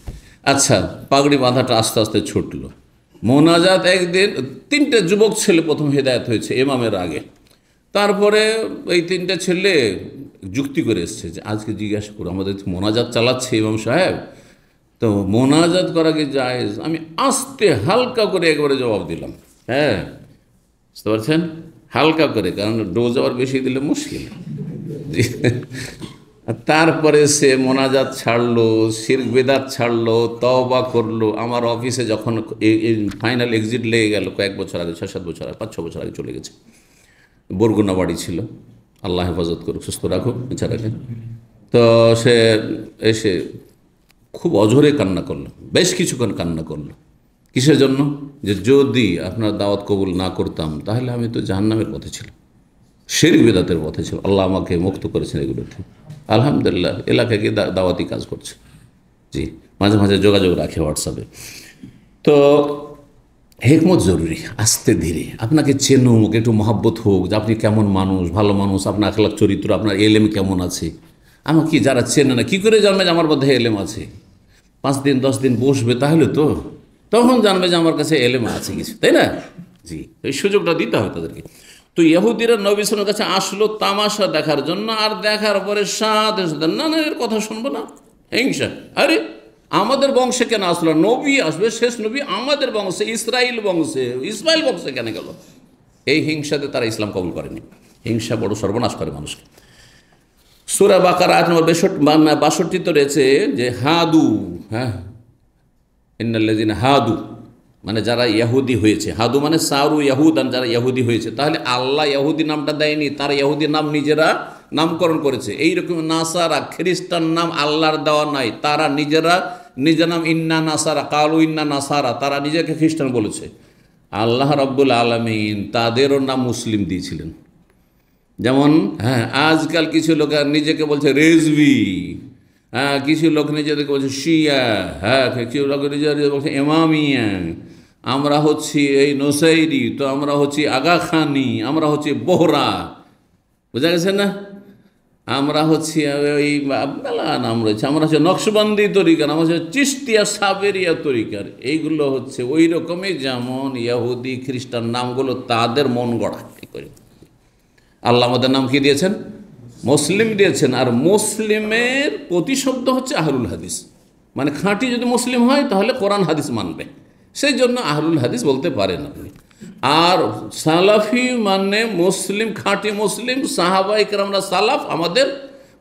আচ্ছা, পাগড়ি বাঁধাটা আস্তে আস্তে ছুটলো। মোনাজাত একদিন 3টে যুবক ছেলে প্রথম হেদায়েত হয়েছে ইমামের আগে। তারপরে এই 3টে ছেলে যুক্তি করে এসছে যে আজকে জিজ্ঞাসা করো, আমাদের মোনাজাত চালাচ্ছে ইমাম সাহেব, তো মোনাজাত করা কি জায়েজ? আমি আস্তে হালকা করে একবারে জবাব দিলাম, হ্যাঁ, বুঝতে পারছেন, হালকা করে, কারণ ডোজ আবার বেশি দিলে মুশকিল। তারপরে সে মোনাজাত ছাড়লো, শিরক বিদআত ছাড়লো, তওবা করলো। আমার অফিসে যখন ফাইনাল এক্সিট লেগে গেল কয়েক বছর আগে, 6-7 বছর আগে, 5-6 বছর আগে চলে গেছে। বরগুনা বাড়ি ছিল, আল্লাহ হেফাজত করুক, সুস্থ রাখুক বেচারাকে। তো সে এসে খুব অঝরে কান্না করলো, বেশ কিছুক্ষণ কান্না করলো। কিসের জন্য? যে যদি আপনার দাওয়াত কবুল না করতাম তাহলে আমি তো জাহান্নামের পথে ছিলাম, শিরক বিদআতের পথে ছিল। আল্লাহ আমাকে মুক্ত করেছেন এগুলো থেকে, আলহামদুলিল্লাহ। এলাকায় গিয়ে দাওয়াতি কাজ করছে, জি, মাঝে মাঝে যোগাযোগ রাখে হোয়াটসঅ্যাপে। তো হিকমত জরুরি, আস্তে ধীরে আপনাকে চেনুক, একটু মহাব্বত হোক যে আপনি কেমন মানুষ, ভালো মানুষ, আপনার আখলাক চরিত্র, আপনার এলেম কেমন আছে। আমাকে যারা চেনে না, কী করে জানবে যে আমার মধ্যে এলেম আছে? 5 দিন 10 দিন বসবে, তাহলে তো তখন জানবে যে আমার কাছে এলেম আছে কিছু, তাই না? জি, এই সুযোগটা দিতে হবে তাদেরকে। তো ইহুদিরা নবী সাল্লাল্লাহু আলাইহি ওয়াসাল্লামের কাছে আসলো তামাশা দেখার জন্য, আর দেখার পরে সাথে সাথে না না এর কথা শুনবো না, হিংসা। আরে আমাদের বংশে কেন আসলো? নবী আসবে, শেষ নবী আমাদের বংশে, ইসরাইল বংশে কেন গেল? এই হিংসাতে তারা ইসলাম কবুল করেনি। হিংসা বড় সর্বনাশ করে মানুষকে। সূরা বাকারা আয়াত নম্বর 62 রয়েছে যে হাদু, হ্যাঁ, ইন্নাল্লাযিনা হাদু মানে যারা ইহুদি হয়েছে, হাদু মানে সারু ইয়াহুদান, যারা ইহুদি হয়েছে। তাহলে আল্লাহ ইহুদি নামটা দেয়নি, তারা ইহুদি নাম নিজেরা নামকরণ করেছে। এইরকম নাসারা, খ্রিস্টান নাম আল্লাহর দেওয়া নাই, তারা নিজেরা নিজের নাম ইন্না নাসারা, কালু ইন্না নাসারা, তারা নিজেকে খ্রিস্টান বলেছে। আল্লাহ রাব্বুল আলামিন তাদেরও নাম মুসলিম দিয়েছিলেন। যেমন হ্যাঁ, আজকাল কিছু লোক নিজেকে বলছে রেজভি, হ্যাঁ, কিছু লোক নিজেদেরকে বলছে শিয়া, হ্যাঁ, কিছু লোক নিজেদের বলছে ইমামিয়া, আমরা হচ্ছি এই নোসাইরি, তো আমরা হচ্ছি আগা খানি, আমরা হচ্ছি বোহরা, বোঝা গেছে না? আমরা হচ্ছি ওই মেলা নাম রয়েছে, আমরা হচ্ছে নকশবন্দি তরিকার, আমরা হচ্ছে চিশতিয়া সাবেরিয়া তরিকার। এইগুলো হচ্ছে ওই রকমই যেমন ইহুদি খ্রিস্টান নামগুলো তাদের মন গড়া। ঠিক করে আল্লাহ আমাদের নাম কি দিয়েছেন? মুসলিম দিয়েছেন। আর মুসলিমের প্রতিশব্দ হচ্ছে আহলুল হাদিস, মানে খাঁটি যদি মুসলিম হয় তাহলে কোরআন হাদিস মানবে, সেই জন্য আহলুল হাদিস বলতে পারেন আপনি। আর সালাফি মানে মুসলিম, খাঁটি মুসলিম, সাহাবায়ে কেরামরা সালাফ, আমাদের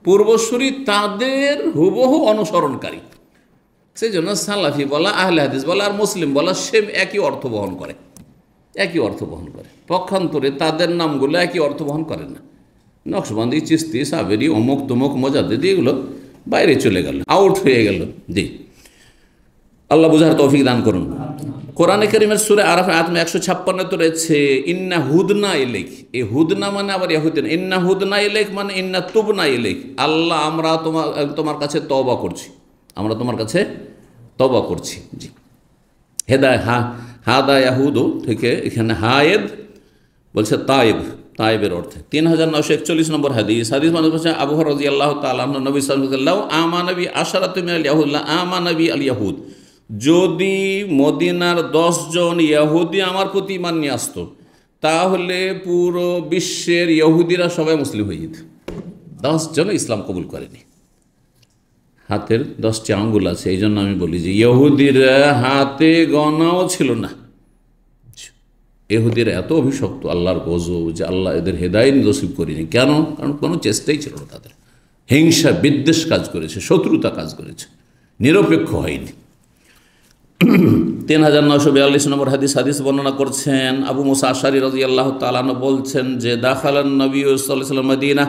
পূর্বসূরি, তাদের হুবহু অনুসরণকারী। সেই জন্য সালাফি বলা, আহলে হাদিস বলা আর মুসলিম বলা সেম একই অর্থ বহন করে, একই অর্থ বহন করে। পক্ষান্তরে তাদের নামগুলো একই অর্থ বহন করে না। নকশবন্দি, চিস্তি, সাবেরি, অমুক তমুক, মোজাদ্দেদি, এগুলো বাইরে চলে গেল, আউট হয়ে গেল। জি, আল্লাহ বুঝার তৌফিক দান করুন। কোরআনে কারীমের সূরা আরাফ আয়াত 156 রয়েছে ইন্না হুদনা ইলাইক। এই হুদনা মানে আবার ইহুদিন, ইন্না হুদনা ইলাইক মানে ইন্না তুবনা ইলাইক। আল্লাহ আমরা তোমার কাছে তওবা করছি, আমরা তোমার কাছে তওবা করছি। জি, হেদায় হাদা ইয়াহুদু থেকে এখানে হায়েদ বলছে তায়েব, তায়েবের অর্থে। 3941 নম্বর হাদিস মানুষ বলছে আবু হুরায়রা রাদিয়াল্লাহু তাআলা আনহু নবী সাল্লাল্লাহু আলাইহি ওয়াসাল্লাম আমানবী আশারাতু মিনাল ইয়াহুদ লা আমানবী আল ইয়াহুদ, যদি মদিনার 10 জন ইহুদি আমার প্রতি ঈমান নিয়ে আসতো তাহলে পুরো বিশ্বের ইহুদিরা সবাই মুসলিম হয়ে যেত। 10 জন ইসলাম কবুল করেনি। হাতের 10টি আঙ্গুল আছে, এই জন্য আমি বলি যে ইহুদিরা হাতে গণাও ছিল না। ইহুদিরা এত অভিশপ্ত, আল্লাহর গজব, যে আল্লাহ এদের হেদায়েত নসিব করেনি। কেন? কারণ কোনো চেষ্টাই ছিল না তাদের। হিংসা বিদ্বেষ কাজ করেছে, শত্রুতা কাজ করেছে, নিরপেক্ষ হয়নি। 3942 নম্বর হাদিস বর্ণনা করছেন আবু মুসা আশআরী রাদিয়াল্লাহু তাআলা আনহু, বলছেন যে দাখালান নবী সাল্লাল্লাহু আলাইহি ওয়াসাল্লাম মদিনা,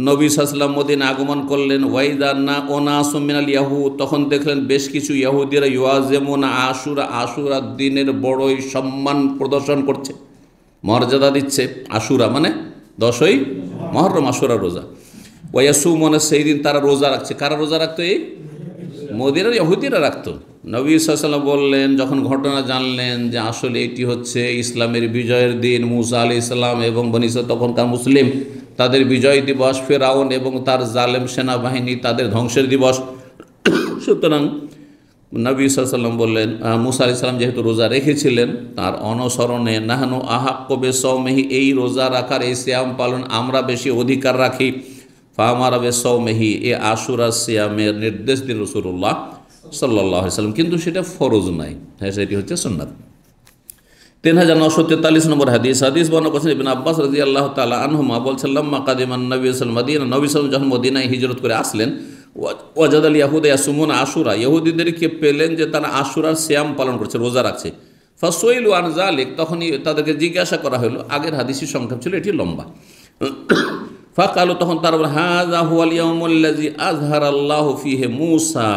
নবী সাল্লাল্লাহু আলাইহি ওয়াসাল্লাম মদিনা আগমন করলেন। ওয়াইদান্না ওনাসুম মিনাল ইয়াহুদ, তখন দেখলেন বেশ কিছু ইহুদিরা ইউআজিমুনা আশুরা, আশুরার দিনের বড়ই সম্মান প্রদর্শন করছে, মর্যাদা দিচ্ছে। আশুরা মানে 10ই মুহররম, আশুরা রোজা। ওয়ায়াসুমুনা, সেই দিন তারা রোজা রাখছে। কারা রোজা রাখতো? এই মদিনার ইহুদিরা রাখতো। নবী সাল্লাল্লাহু আলাইহি ওয়াসাল্লাম বললেন, যখন ঘটনা জানলেন যে আসলে এটি হচ্ছে ইসলামের বিজয়ের দিন, মুসা আলাইহিস সালাম এবং বনী ইসরাইল তখনকার মুসলিম তাদের বিজয় দিবস, ফেরাউন এবং তার জালেম সেনাবাহিনী তাদের ধ্বংসের দিবস, সুতরাং নবী সাল্লাল্লাহু আলাইহি ওয়াসাল্লাম বললেন, মুসা আলাইহিস সালাম যেহেতু রোজা রেখেছিলেন তার অনুসরণে নাহনু আহাক্কু বিসওমিহি, এই রোজা রাখার, এই সিয়াম পালন আমরা বেশি অধিকার রাখি। ফামারা বিসওমিহি, এ আশুরা সিয়ামের নির্দেশ দিন রাসূলুল্লাহ সাল্লাল্লাহু আলাইহি ওয়াসাল্লাম, কিন্তু সেটা ফরজ নাই, হ্যাঁ সেটি হচ্ছে সুন্নাত। 3943 নম্বর হাদিস বর্ণনা করেছেন ইবনে আব্বাস রাদিয়াল্লাহু তাআলা আনহুমা, বলছেন লাম্মা কাদিমান নবী সাল্লাল্লাহু আলাইহি ওয়াসাল্লাম মদিনা, নবী সাল্লাল্লাহু আলাইহি ওয়াসাল্লাম যখন মদিনায় হিজরত করে আসলেন, ওয়াজাদাল ইয়াহুদা ইয়াসুমুনা আশুরা, ইহুদিদেরকে পেলেন যে তারা আশুরার সিয়াম পালন করছে, রোজা রাখছে। ফাসুইলু আন যালিক, তখনই তাদেরকে জিজ্ঞাসা করা হলো, আগের হাদিসের সংখ্যা ছিল, এটি লম্বা। ফাকালু, তখন তারা বলে, হাযা হুয়াল ইয়াউমুল্লাযী আযহারাল্লাহু ফীহি মূসা,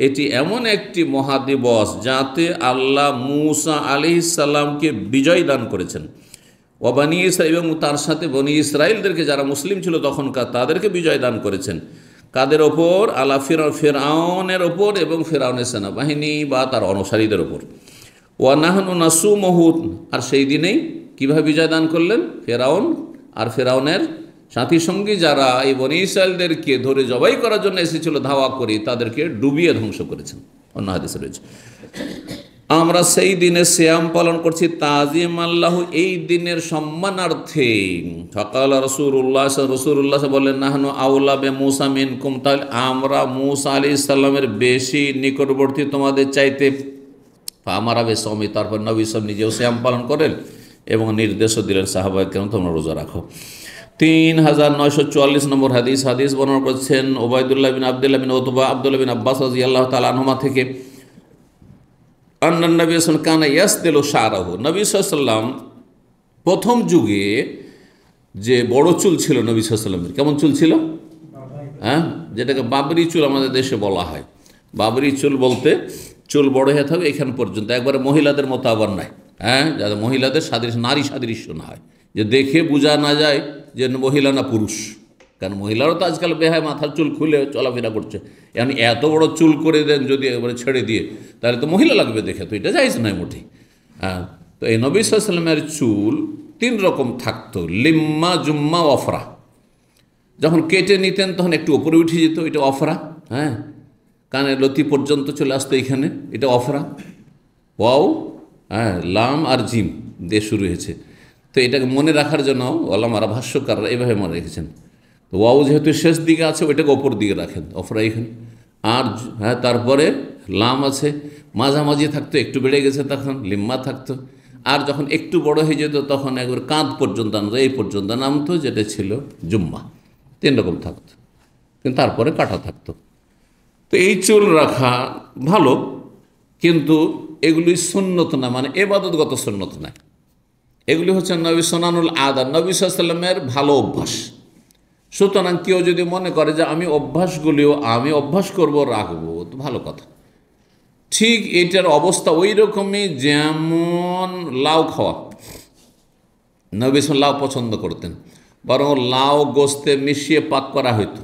এটি এমন একটি মহাদিবস যাতে আল্লাহ মূসা আলাইহিস সালামকে বিজয় দান করেছেন, ও বনী ইসরাইল, এবং তার সাথে বনী ইসরাইলদেরকে যারা মুসলিম ছিল তখনকার তাদেরকে বিজয় দান করেছেন। কাদের ওপর? আলা ফিরআউনের ওপর এবং ফিরআউনের সেনাবাহিনী বা তার অনুসারীদের ওপর। ওয়া নাহনু নাসুমহু, আর সেই দিনেই কীভাবে বিজয় দান করলেন? ফিরআউন আর ফিরআউনের সাথী সঙ্গী যারা এই বনী ইসরাইলদেরকে ধরে জবাই করার জন্য এসেছিল ধাওয়া করে, তাদেরকে ডুবিয়ে ধ্বংস করেছেন। অন্য হাদিসে রয়েছে, আমরা সেই দিনে সিয়াম পালন করছি তাজিম আল্লাহ, এই দিনের সম্মানার্থে। ফাকাল রাসূলুল্লাহ বললেন, নাহনু আউলা বে মূসা মিনকুম, তাহলে আমরা মূসা আলাইহিস সালামের বেশি নিকটবর্তী তোমাদের চাইতে। ফামারা বে সওমি, তারপর নবী সাল্লাল্লাহু নিজেও সিয়াম পালন করেন এবং নির্দেশও দিলেন সাহাবায়ে কেরাম তোমরা রোজা রাখো। 3944 নম্বর হাদিস বর্ণনা করছেন ওবায়দুল্লাহ বিন আব্দুল্লাহ বিন উতবা, আব্দুল্লাহ বিন আব্বাস রাদিয়াল্লাহু তাআলা আনহুমা থেকে, আন্নান নবী সাল্লাল্লাহু আলাইহি ওয়াসাল্লাম কানা ইয়াসদিলু শা'রাহু, নবী সাল্লাল্লাহু আলাইহি ওয়াসাল্লাম প্রথম যুগে যে বড় চুল ছিল নবী সাল্লাল্লাহু আলাইহি ওয়াসাল্লামের, কেমন চুল ছিল? হ্যাঁ, যেটাকে বাবরি চুল আমাদের দেশে বলা হয়। বাবরি চুল বলতে চুল বড় হয়ে থাকবে এখান পর্যন্ত, একবারে মহিলাদের মতো আবার নাই, হ্যাঁ, যাতে মহিলাদের নারী সাদৃশ্য না হয়, যে দেখে বোঝা না যায় যে মহিলা না পুরুষ। কারণ মহিলারও তো আজকাল বেহায় মাথার চুল খুলে চলাফেরা করছে, এখন এত বড় চুল করে দেন যদি একবারে ছেড়ে দিয়ে, তাহলে তো মহিলা লাগবে দেখে, তো এটা জায়েজ নয় মোটেই। হ্যাঁ, তো এই নবী সাল্লাল্লাহু আলাইহি ওয়াসাল্লামের চুল 3 রকম থাকতো, লিম্মা, জুম্মা, অফরা। যখন কেটে নিতেন তখন একটু উপরে উঠে যেত, এটা অফরা। হ্যাঁ, কানের লতি পর্যন্ত চলে আসতো এখানে, এটা অফরা। ওয়াও, হ্যাঁ, লাম আর জিম দিয়ে শুরু হয়েছে। তো এটাকে মনে রাখার জন্য ওলামারা, ভাষ্যকাররা এইভাবে মনে রেখেছেন। তো ওয়াও যেহেতু শেষ দিকে আছে, ওইটাকে ওপর দিকে রাখেন, অফরা এখানে। আর হ্যাঁ, তারপরে লাম আছে, মাঝামাঝি থাকতো, একটু বেড়ে গেছে তখন লিম্মা থাকতো। আর যখন একটু বড় হয়ে যেত তখন একবার কাঁধ পর্যন্ত নামতো, এই পর্যন্ত নামতো, যেটা ছিল জুম্মা। 3 রকম থাকতো, কিন্তু তারপরে কাটা থাকতো। তো এই চুল রাখা ভালো, কিন্তু এগুলি সুন্নত না, মানে এবাদতগত সুন্নত না। এগুলি হচ্ছে নবী সুনানুল আদা, নবী সাল্লাল্লাহু আলাইহি ওয়াসাল্লামের ভালো অভ্যাস। সুতরাং কেউ যদি মনে করে যে আমি অভ্যাস করব, রাখবো, তো ভালো কথা। ঠিক এটার অবস্থা ওই রকমই যেমন লাউ খাওয়া, নবী সাল্লাল্লাহু লাউ পছন্দ করতেন, বরং লাউ গোস্তে মিশিয়ে পাক করা হইতো।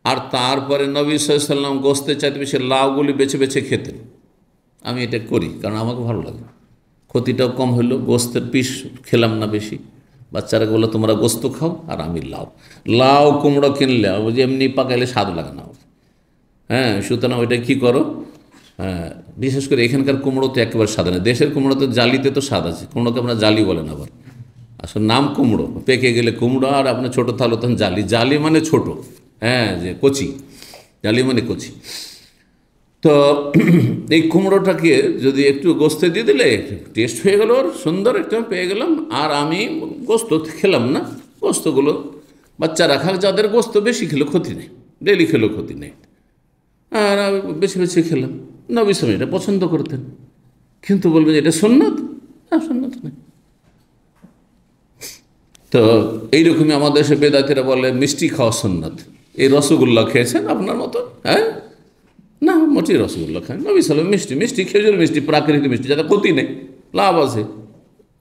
আর তারপরে নবী সাল্লাল্লাহু আলাইহি ওয়াসাল্লাম গোস্তে চাইতে বেশি লাউগুলি বেছে বেছে খেতেন। আমি এটা করি কারণ আমাকে ভালো লাগে, ক্ষতিটাও কম হলো, গোস্তের পিস খেলাম না বেশি। বাচ্চারা বললো তোমরা গোস্ত খাও আর আমি লাউ কুমড়ো কিনলে এমনি পাকাইলে স্বাদ লাগে না। হ্যাঁ, সুতরাং ওইটা কী করো, হ্যাঁ, বিশেষ করে এখানকার কুমড়ো তো একেবারে স্বাদ নেই। দেশের কুমড়ো তো জালিতে তো স্বাদ আছে, কুমড়োকে আমরা জালি বলেন, আবার আসলে নাম কুমড়ো, পেকে গেলে কুমড়ো, আর আপনার ছোটো থাকলে তখন জালি মানে ছোট, হ্যাঁ, যে কচি, জালি মানে কচি। তো এই কুমড়োটাকে যদি একটু গোস্তে দিয়ে দিলে টেস্ট হয়ে গেল, ওর সুন্দর একটা পেয়ে গেলাম। আর আমি গোস্ত খেলাম না, গোস্তগুলো বাচ্চারা খাক, যাদের গোস্ত বেশি খেলে ক্ষতি নেই, ডেলি খেলেও ক্ষতি নেই। আর বেছে বেছে খেলাম। নবী সাল্লাল্লাহু এটা পছন্দ করতেন, কিন্তু বলবেন এটা সুন্নাত, না সুন্নাত নেই। তো এইরকমই আমাদের দেশে বেদাতিরা বলে মিষ্টি খাওয়া সুন্নাত। এই রসগোল্লা খেয়েছেন আপনার মতো? হ্যাঁ, না, মোটেই রসগোল্লা খান। নবী সাল্লাল্লাহু মিষ্টি, খেজুর মিষ্টি, প্রাকৃতিক মিষ্টি, যাতে ক্ষতি নেই, লাভ আছে,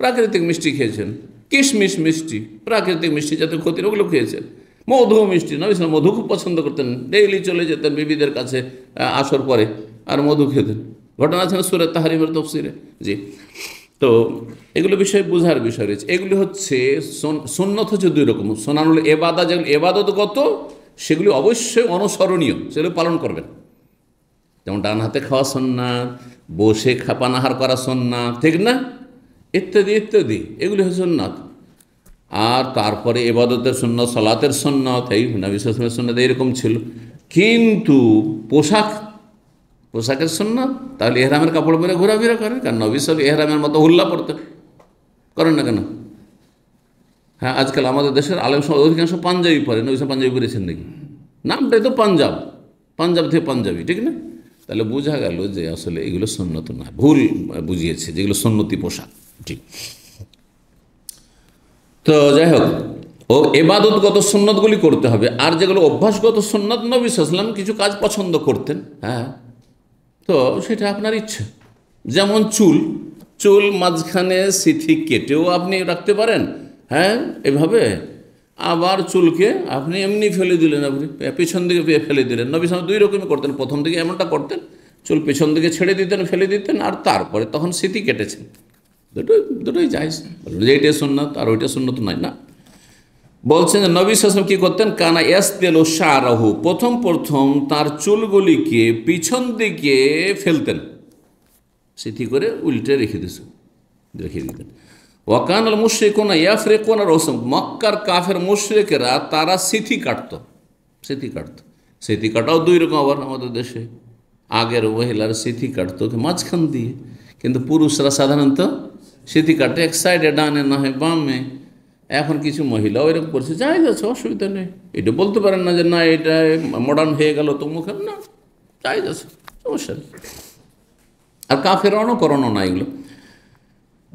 প্রাকৃতিক মিষ্টি খেয়েছেন। কিশমিশ মিষ্টি, প্রাকৃতিক মিষ্টি, যাতে ক্ষতি নেই, ওগুলো খেয়েছেন। মধু মিষ্টি, নবী সাল্লাল্লাহু মধু খুব পছন্দ করতেন, ডেইলি চলে যেতেন বিবিদের কাছে আসর পরে, আর মধু খেতেন। ঘটনা আছে না সূরা তাহরিমের তাফসীরে। জি, তো এগুলো বিষয় বোঝার বিষয় রয়েছে। এগুলি হচ্ছে সুন্নত হচ্ছে দুই রকম। সুনানুল ইবাদা, যেগুলো ইবাদতগত সেগুলি অবশ্যই অনুসরণীয়, সেগুলো পালন করবেন। যেমন ডান হাতে খাওয়া সুন্নাত, বসে পানাহার করা সুন্নাত, ঠিক না, ইত্যাদি ইত্যাদি, এগুলি হচ্ছে সুন্নাত। আর তারপরে ইবাদতের সুন্নাত, সালাতের সুন্নাত, এই নবী সাল্লাল্লাহু আলাইহি ওয়াসাল্লামের সুন্নাত এরকম ছিল। কিন্তু পোশাকের সুন্নাত, তাহলে ইহরামের কাপড় পরে ঘোরাফেরা করেন, কারণ নবী সাল্লাল্লাহু ইহরামের মতো হুল্লা পড়তেন, করেন না কেন? হ্যাঁ, আজকাল আমাদের দেশের আলেম সমাজ অধিকাংশ পাঞ্জাবি পরে। নবী সাল্লাল্লাহু পাঞ্জাবি পরেছেন নাকি? নামটাই তো পাঞ্জাব, পাঞ্জাব থেকে পাঞ্জাবি, ঠিক না? তাহলে বোঝা গেল যে আসলে এগুলো সুন্নত না, ভুল বুঝিয়েছে যেগুলো সুন্নতি পোশাক। ঠিক। তো যাই হোক, ও এবাদতগত সুন্নতগুলি করতে হবে। আর যেগুলো অভ্যাসগত সুন্নত, নবী সাল্লাল্লাহু আলাইহি ওয়াসাল্লাম কিছু কাজ পছন্দ করতেন, হ্যাঁ, তো সেটা আপনার ইচ্ছা। যেমন চুল মাঝখানে সিথি কেটেও আপনি রাখতে পারেন, হ্যাঁ, এভাবে। আবার চুলকে আপনি এমনি ফেলে দিলেন, আপনি পেছন দিকে ফেলে দিলেন। নবী সাল্লাল্লাহু আলাইহি ওয়াসাল্লাম দুই রকমই করতেন। প্রথম দিকে এমনটা করতেন, চুল পেছন দিকে ছেড়ে দিতেন, ফেলে দিতেন, আর তারপরে তখন সিথি কেটেছেন। দুটোই জায়েজ। যে এটা সুন্নাত আর ওইটা সুন্নত নয়, না। বলছেন যে নবী সাল্লাল্লাহু আলাইহি ওয়াসাল্লাম কী করতেন, কানা ইয়াসদিলু শা'রাহু, প্রথম তার চুলগুলিকে পিছন দিকে ফেলতেন, সিথি করে উল্টে রেখে দিতেন। ওয়াকান আল মুশরিকুনা ইয়াফরিকুনা রুসুম, মক্কার কাফের মুশরিকেরা তারা সিথি কাটাও দুই রকম। আবার আমাদের দেশে আগের মহিলার সিথি কাটতো মাঝখান দিয়ে, কিন্তু পুরুষরা সাধারণত সিথি কাটে এক সাইডে, ডানে না হয় বামে। এখন কিছু মহিলা ওইরকম করছে, যাই যাচ্ছে, অসুবিধা নেই। এটা বলতে পারেন না যে না এটা মডার্ন হয়ে গেল তো মুখে, না, যাই যাচ্ছে, সমস্যা নেই। আর কাফের অনুকরণও না এগুলো।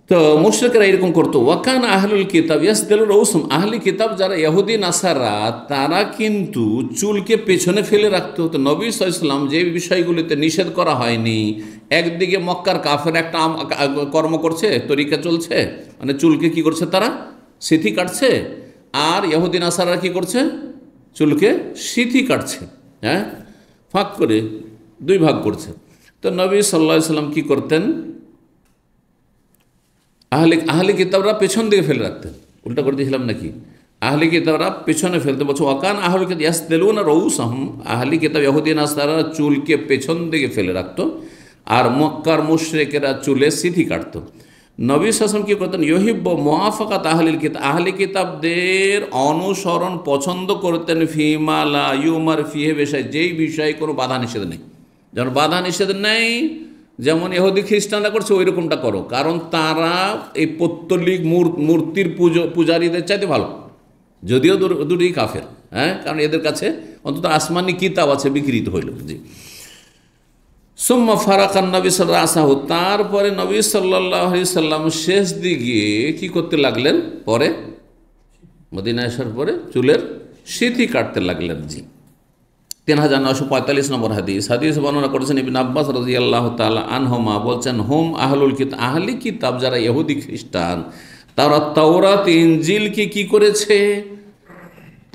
তো মুশরিকরা এরকম করতো। ওয়াকান আহলুল কিতাব ইয়াসদিলু রুসুম, আহলি কিতাব যারা ইহুদি নাসারা, তারা কিন্তু চুলকে পেছনে ফেলে রাখতে হতো। নবী সাল্লাল্লাহু আলাইহি ওয়াসাল্লাম যে বিষয়গুলিতে নিষেধ করা হয়নি, একদিকে মক্কার কাফের একটা কর্ম করছে, তরিকা চলছে, মানে চুলকে কি করছে, তারা সিথি কাটছে। আর ইহুদি নাসারা কি করছে, চুলকে সিথি কাটছে, হ্যাঁ, ফাঁক করে দুই ভাগ করছে। তো নবী সাল্লাল্লাহু আলাইহি ওয়াসাল্লাম কি করতেন, আহলি কিতাবরা পেছন দিকে ফেলে রাখতেন। উল্টা করে দিয়েছিলাম নাকি? আহলি কিতাবরা পেছনে ফেলতে বলছে। ওয়াকান আহলুল কিতাব ইয়াসদিলুনা রুউসাহুম, আহলি কিতাব ইহুদি নাসারা চুলকে পেছন দিকে ফেলে রাখতো, আর মক্কার মুশরিকেরা চুলে সিথি কাটতো। নবী সাল্লাল্লাহু আলাইহি ওয়াসাল্লাম কি করতেন, ইউহিব্বু মুওয়াফাকাত আহলিল কিতাব, আহলি কিতাবদের অনুসরণ পছন্দ করতেন, ফিমা লা ইউমার ফিহি বিষয়, যেই বিষয়ে কোনো বাধা নিষেধ নেই। যেমন বাধা নিষেধ নেই, যেমন ইহুদি খ্রিস্টানরা করছে ওই রকমটা করো, কারণ তারা এই পৌত্তলিক মূর্তির পূজারীদের চাইতে ভালো, যদিও দুটোই কাফের, হ্যাঁ, কারণ এদের কাছে অন্তত আসমানি কিতাব আছে, বিকৃত হইল। জি। সুম্মা ফারাকান নবী সাল্লাল্লাহু আলাইহি ওয়াসাল্লাম, তারপরে নবী সাল্লাল্লাহু আলাইহি ওয়াসাল্লাম শেষ দিকে কি করতে লাগলেন, পরে মদিনায় আসার পরে চুলের সিথি কাটতে লাগলেন। জি। 3945 নম্বর হাদিস বর্ণনা করেছেন ইবনে আব্বাস রাদিয়াল্লাহু তাআলা আনহুমা, বলছেন, হুম আহলুল কিতাব, আহলি কিতাব যারা ইহুদি খ্রিস্টান, তারা তাওরাত ইনজিলকে কি করেছে,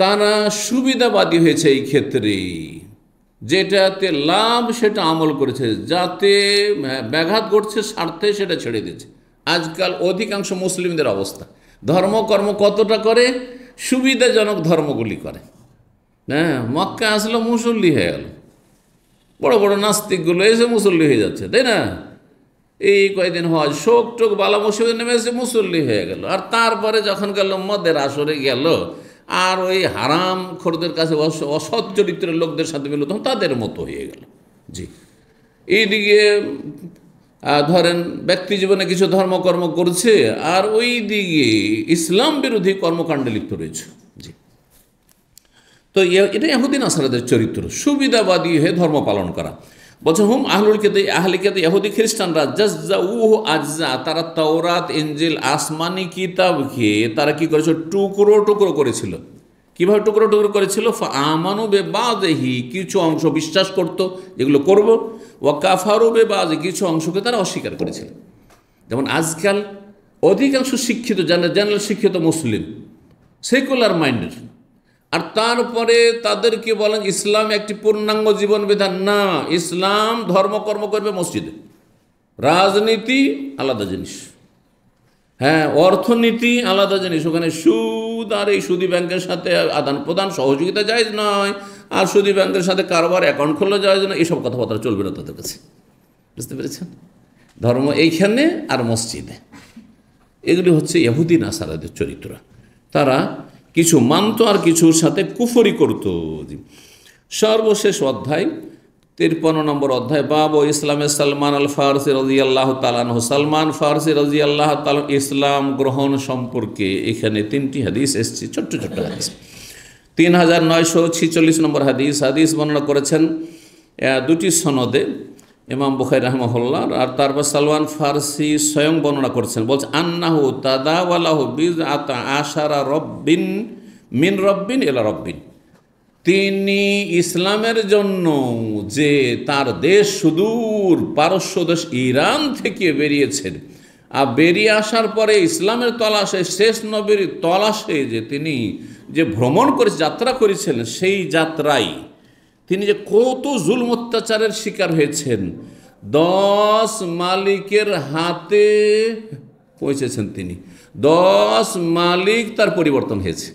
তারা সুবিধাবাদী হয়েছে এই ক্ষেত্রে, যেটাতে লাভ সেটা আমল করেছে, যাতে ব্যাঘাত ঘটছে স্বার্থে সেটা ছেড়ে দিয়েছে। আজকাল অধিকাংশ মুসলিমদের অবস্থা, ধর্মকর্ম কতটা করে, সুবিধাজনক ধর্মগুলি করে। হ্যাঁ, মক্কা আসলে মুসল্লি হয়ে গেল, বড় বড় নাস্তিকগুলো এসে মুসল্লি হয়ে যাচ্ছে, তাই না? এই কয়েকদিন হজ শোক টোক বালা মুসিবত নেমে এসে মুসল্লি হয়ে গেল। আর তারপরে যখন গেল মদের আসরে গেল, আর ওই হারাম খোরদের কাছে অসৎ চরিত্রের লোকদের সাথে মিলত, তাদের মতো হয়ে গেল। জি। এইদিকে ধরেন ব্যক্তি জীবনে কিছু ধর্মকর্ম করছে, আর ওই দিকে ইসলাম বিরোধী কর্মকাণ্ডে লিপ্ত রয়েছে। জি। তো এটা ইহুদি নাসারাদের চরিত্র, সুবিধাবাদী হয়ে ধর্ম পালন করা। বলছে হুম আহলুল কিতাব, আহলি কিতাব ইহুদি খ্রিস্টানরা, জাজ্জাউহু আজজা, তারা তাওরাত ইনজিল আসমানি কিতাবকে তারা কি করেছিল, টুকরো টুকরো করেছিল। কিভাবে টুকরো টুকরো করেছিল, আমানু বিবাযিহি, কিছু অংশ বিশ্বাস করত যেগুলো করব, ওয়া কাফারু বিবাযি, কিছু অংশকে তারা অস্বীকার করেছিল। যেমন আজকাল অধিকাংশ শিক্ষিত জেনারেল শিক্ষিত মুসলিম, সেকুলার মাইন্ডের, আর তারপরে তাদেরকে বলেন ইসলাম একটি পূর্ণাঙ্গ জীবন বিধান না, ইসলাম ধর্মকর্ম করবে মসজিদে, রাজনীতি আলাদা জিনিস, হ্যাঁ অর্থনীতি আলাদা জিনিস, ওখানে সুদ আর এই সুদী ব্যাংকের সাথে আদান প্রদান সহযোগিতা জায়েজ নয়, আর সুদী ব্যাংকের সাথে কারবার অ্যাকাউন্ট খোলা জায়েজ নয়, এসব কথাবার্তা চলবে না তাদের কাছে। বুঝতে পেরেছেন? ধর্ম এইখানে আর মসজিদে। এগুলি হচ্ছে ইহুদি নাসারাদের চরিত্র। তারা কিছু মানত আর কিছুর সাথে কুফরি করত। সর্বশেষ অধ্যায় 53 নম্বর অধ্যায়, বাব ও ইসলামে সালমান আল ফারসি রাদিয়াল্লাহু তাআলা আনহু। সালমান ফারসি রাদিয়াল্লাহু তাআলা ইসলাম গ্রহণ সম্পর্কে এখানে 3টি হাদিস এসেছে, ছোট্ট ছোট্ট হাদিস। 3946 নম্বর হাদিস বর্ণনা করেছেন 2টি সনদে ইমাম বুখারী রাহিমাহুল্লাহ। আর তারপর সালমান ফারসি স্বয়ং বর্ণনা করছেন, বলছে আন্নাহু তাদাওয়ালাহু বিজআতা আশারা রব্বিন মিন রব্বিন ইলা রব্বিন। তিনি ইসলামের জন্য যে তার দেশ সুদূর পারস্য দেশ ইরান থেকে বেরিয়েছেন, আর বেরিয়ে আসার পরে ইসলামের তলাশে, শেষ নবীর তলাশে যে তিনি যে ভ্রমণ করে যাত্রা করেছিলেন, সেই যাত্রায় তিনি যে কত জুলম অত্যাচারের শিকার হয়েছেন, 10 মালিকের হাতে পৌঁছেছেন তিনি, 10 মালিক তার পরিবর্তন হয়েছে,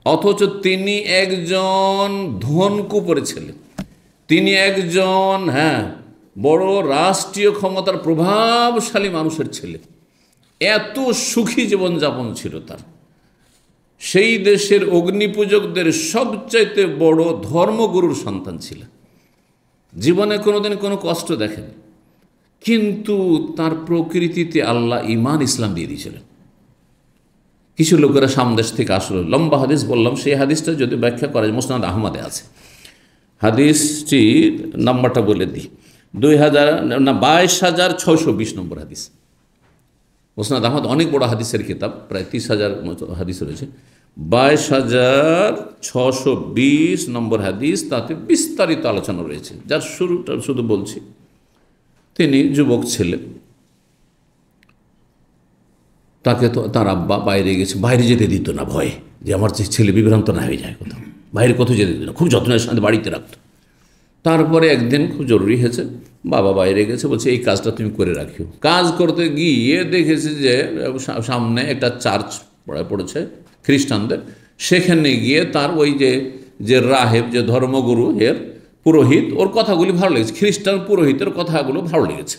অথচ তিনি একজন ধনকুপরে ছিলেন, তিনি একজন বড় রাষ্ট্রীয় ক্ষমতার প্রভাবশালী মানুষের ছেলে, এত সুখী জীবনযাপন ছিল তার। সেই দেশের অগ্নিপূজকদের সবচাইতে বড় ধর্মগুরুর সন্তান ছিল, জীবনে কোনোদিন কোনো কষ্ট দেখেনি, কিন্তু তার প্রকৃতিতে আল্লাহ ঈমান ইসলাম দিয়ে দিয়েছিলেন। কিছু লোকেরা সামদেশ থেকে আসলো, লম্বা হাদিস বললাম, সেই হাদিসটা যদি ব্যাখ্যা করা যায় মুসনাদ আহমদে আছে। হাদিসটির নাম্বারটা বলে দিই, 22,620 নম্বর হাদিস। মুসনাদ আহমদ অনেক বড় হাদিসের কিতাব, প্রায় 30,000 মতো হাদিস রয়েছে। 22,620 নম্বর হাদিস, তাতে বিস্তারিত আলোচনা রয়েছে। যার শুরুটা শুধু বলছি, তিনি যুবক ছেলে, তাকে তো তার আব্বা বাইরে গেছে, বাইরে যেতে দিত না, ভয়ে যে আমার ছেলে বিভ্রান্ত না হয়ে যায়, কোথাও বাইরে কোথাও যেতে দিত না, খুব যত্নের সাথে বাড়িতে রাখত। তারপরে একদিন খুব জরুরি হয়েছে, বাবা বাইরে গেছে, বলছে এই কাজটা তুমি করে রাখিও। কাজ করতে গিয়ে দেখেছে যে সামনে একটা চার্চ পড়েছে খ্রিস্টানদের, সেখানে গিয়ে তার ওই যে রাহেব, যে ধর্মগুরু, এর পুরোহিত, ওর কথাগুলি ভালো লেগেছে, খ্রিস্টান পুরোহিতের কথাগুলো ভালো লেগেছে।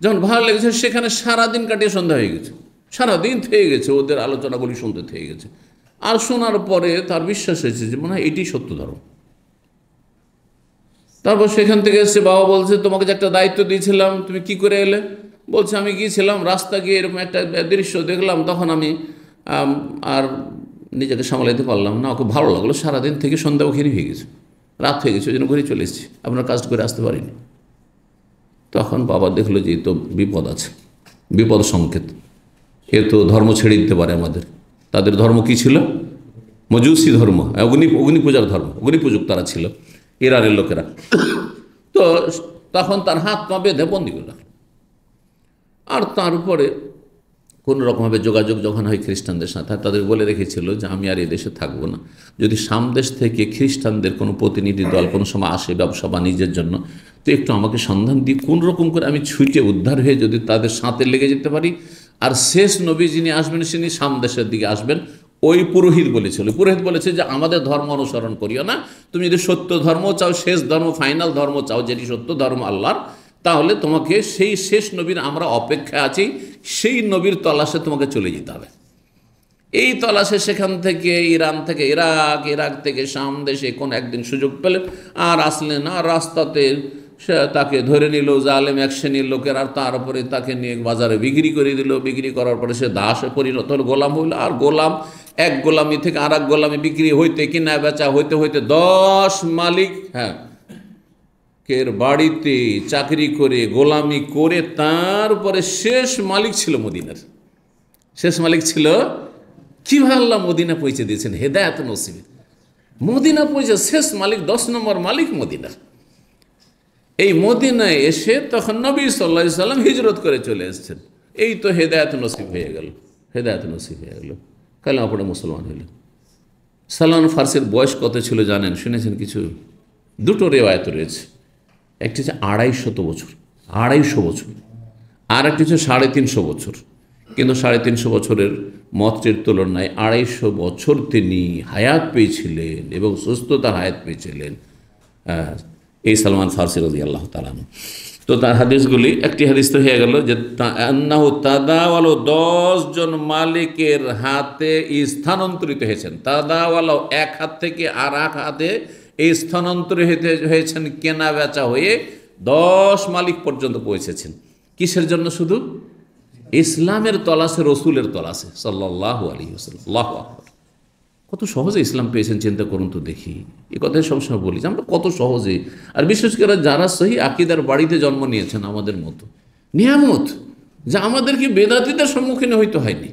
যখন ভালো লেগেছে, সেখানে সারাদিন কাটিয়ে সন্ধ্যা হয়ে গেছে, সারাদিন থেকে গেছে, ওদের আলোচনাগুলি শুনতে থেকে গেছে। আর শোনার পরে তার বিশ্বাস হয়েছে যে মনে হয় এটি সত্য ধর্ম। তারপর সেখান থেকে এসে বাবা বলছে, তোমাকে যে একটা দায়িত্ব দিয়েছিলাম, তুমি কি করে এলে? বলছে, আমি গিয়েছিলাম, রাস্তা গিয়ে এরকম একটা দৃশ্য দেখলাম, তখন আমি আর নিজেকে সামলাইতে পারলাম না, ওকে ভালো লাগলো, সারাদিন থেকে সন্ধ্যা ওখানে হয়ে গেছে, রাত হয়ে গেছে, ওই জন্য ঘরে চলে এসেছি, আপনার কাজ করে আসতে পারিনি। তখন বাবা দেখলো যে তো বিপদ আছে, বিপদ সংকেত, এ তো ধর্ম ছেড়ে দিতে পারে আমাদের। তাদের ধর্ম কি ছিল? মজুসি ধর্ম, অগ্নি পূজার ধর্ম, অগ্নিপূজক তারা ছিল, ইরানের লোকেরা। তো তখন তার হাত পা বেঁধে বন্দি করে রাখল। আর তারপরে কোনো রকমভাবে যোগাযোগ যখন হয় খ্রিস্টানদের সাথে, তাদের বলে রেখেছিল যে আমি আর এই দেশে থাকবো না, যদি সামদেশ থেকে খ্রিস্টানদের কোনো প্রতিনিধি দল কোনো সময় আসে ব্যবসা বাণিজ্যের জন্য, তো একটু আমাকে সন্ধান দিয়ে কোন রকম করে আমি ছুটে উদ্ধার হয়ে যদি তাদের সাথে লেগে যেতে পারি। আর শেষ নবী যিনি আসবেন, তিনি সামদেশের দিকে আসবেন। ওই পুরোহিত বলেছিল, পুরোহিত বলেছে যে আমাদের ধর্ম অনুসরণ করিও না, তুমি যদি সত্য ধর্ম চাও, শেষ ধর্ম, ফাইনাল ধর্ম চাও, যেটি সত্য ধর্ম আল্লাহর, তাহলে তোমাকে সেই শেষ নবীর আমরা অপেক্ষায় আছি, সেই নবীর তলাশে তোমাকে চলে যেতে হবে। এই তলাশে সেখান থেকে ইরান থেকে ইরাক থেকে সামদেশে কোন একদিন সুযোগ পেলে আর আসলেন না, রাস্তাতে সে তাকে ধরে নিল জালেম এক শ্রেণীর লোকের, আর তার উপরে তাকে নিয়ে বাজারে বিক্রি করে দিল। বিক্রি করার পরে সে দাসে পরিণত হল, গোলাম হইল। আর গোলাম এক গোলামি থেকে আর এক গোলামি বিক্রি হইতে, কিনা বেচা হইতে হইতে 10 মালিক কের বাড়িতে চাকরি করে গোলামি করে, তারপরে শেষ মালিক ছিল মদিনার। শেষ মালিক ছিল, কিভাবে আল্লাহ মদিনা পৌঁছে দিয়েছেন, হেদায়েত নসিবে মদিনা পৌঁছে শেষ মালিক, 10 নম্বর মালিক মদিনার। এই মদিনায় এসে তখন নবী সাল্লাল্লাহু আলাইহি সাল্লাম হিজরত করে চলে এসেছেন। এই তো হেদায়েত নসিব হয়ে গেল, হেদায়েত নসিব হয়ে গেল, কালেমা পড়ে মুসলমান হইলেন। সালমান ফার্সির বয়স কত ছিল জানেন? শুনেছেন কিছু? দুটো রেওয়ায়ত রয়েছে। একটি হচ্ছে 250 বছর, 250 বছর, আর একটি হচ্ছে 350 বছর। কিন্তু 350 বছরের মতটির তুলনায় 250 বছর তিনি হায়াত পেয়েছিলেন এবং সুস্থতার হায়াত পেয়েছিলেন এই সালমান ফার্সি রাদিয়াল্লাহু তাআলা আনহু। তো তার হাদিসগুলি, একটি হাদিস তো হয়ে গেল যে আন্নাহু তাদাওয়াল 10 জন মালিকের হাতে স্থানান্তরিত হয়েছেন। তাদাওয়াল এক হাত থেকে আর এক হাতে স্থানান্তরিত হয়েছেন, কেনা বেচা হয়ে 10 মালিক পর্যন্ত পৌঁছেছেন। কিসের জন্য? শুধু ইসলামের তলাশে, রসুলের তলাশে সাল্লাল্লাহু আলাইহি ওয়াসাল্লাম। আল্লাহু আকবার। কত সহজে ইসলাম পেয়েছেন চিন্তা করুন তো দেখি। এই কথাই সবসময় বলি যে আমরা কত সহজে, আর বিশেষ করে যারা সহি আকিদার বাড়িতে জন্ম নিয়েছেন আমাদের মতো, নিয়ামত যা আমাদেরকে বেদাতীদের সম্মুখীন হইতে হয়নি।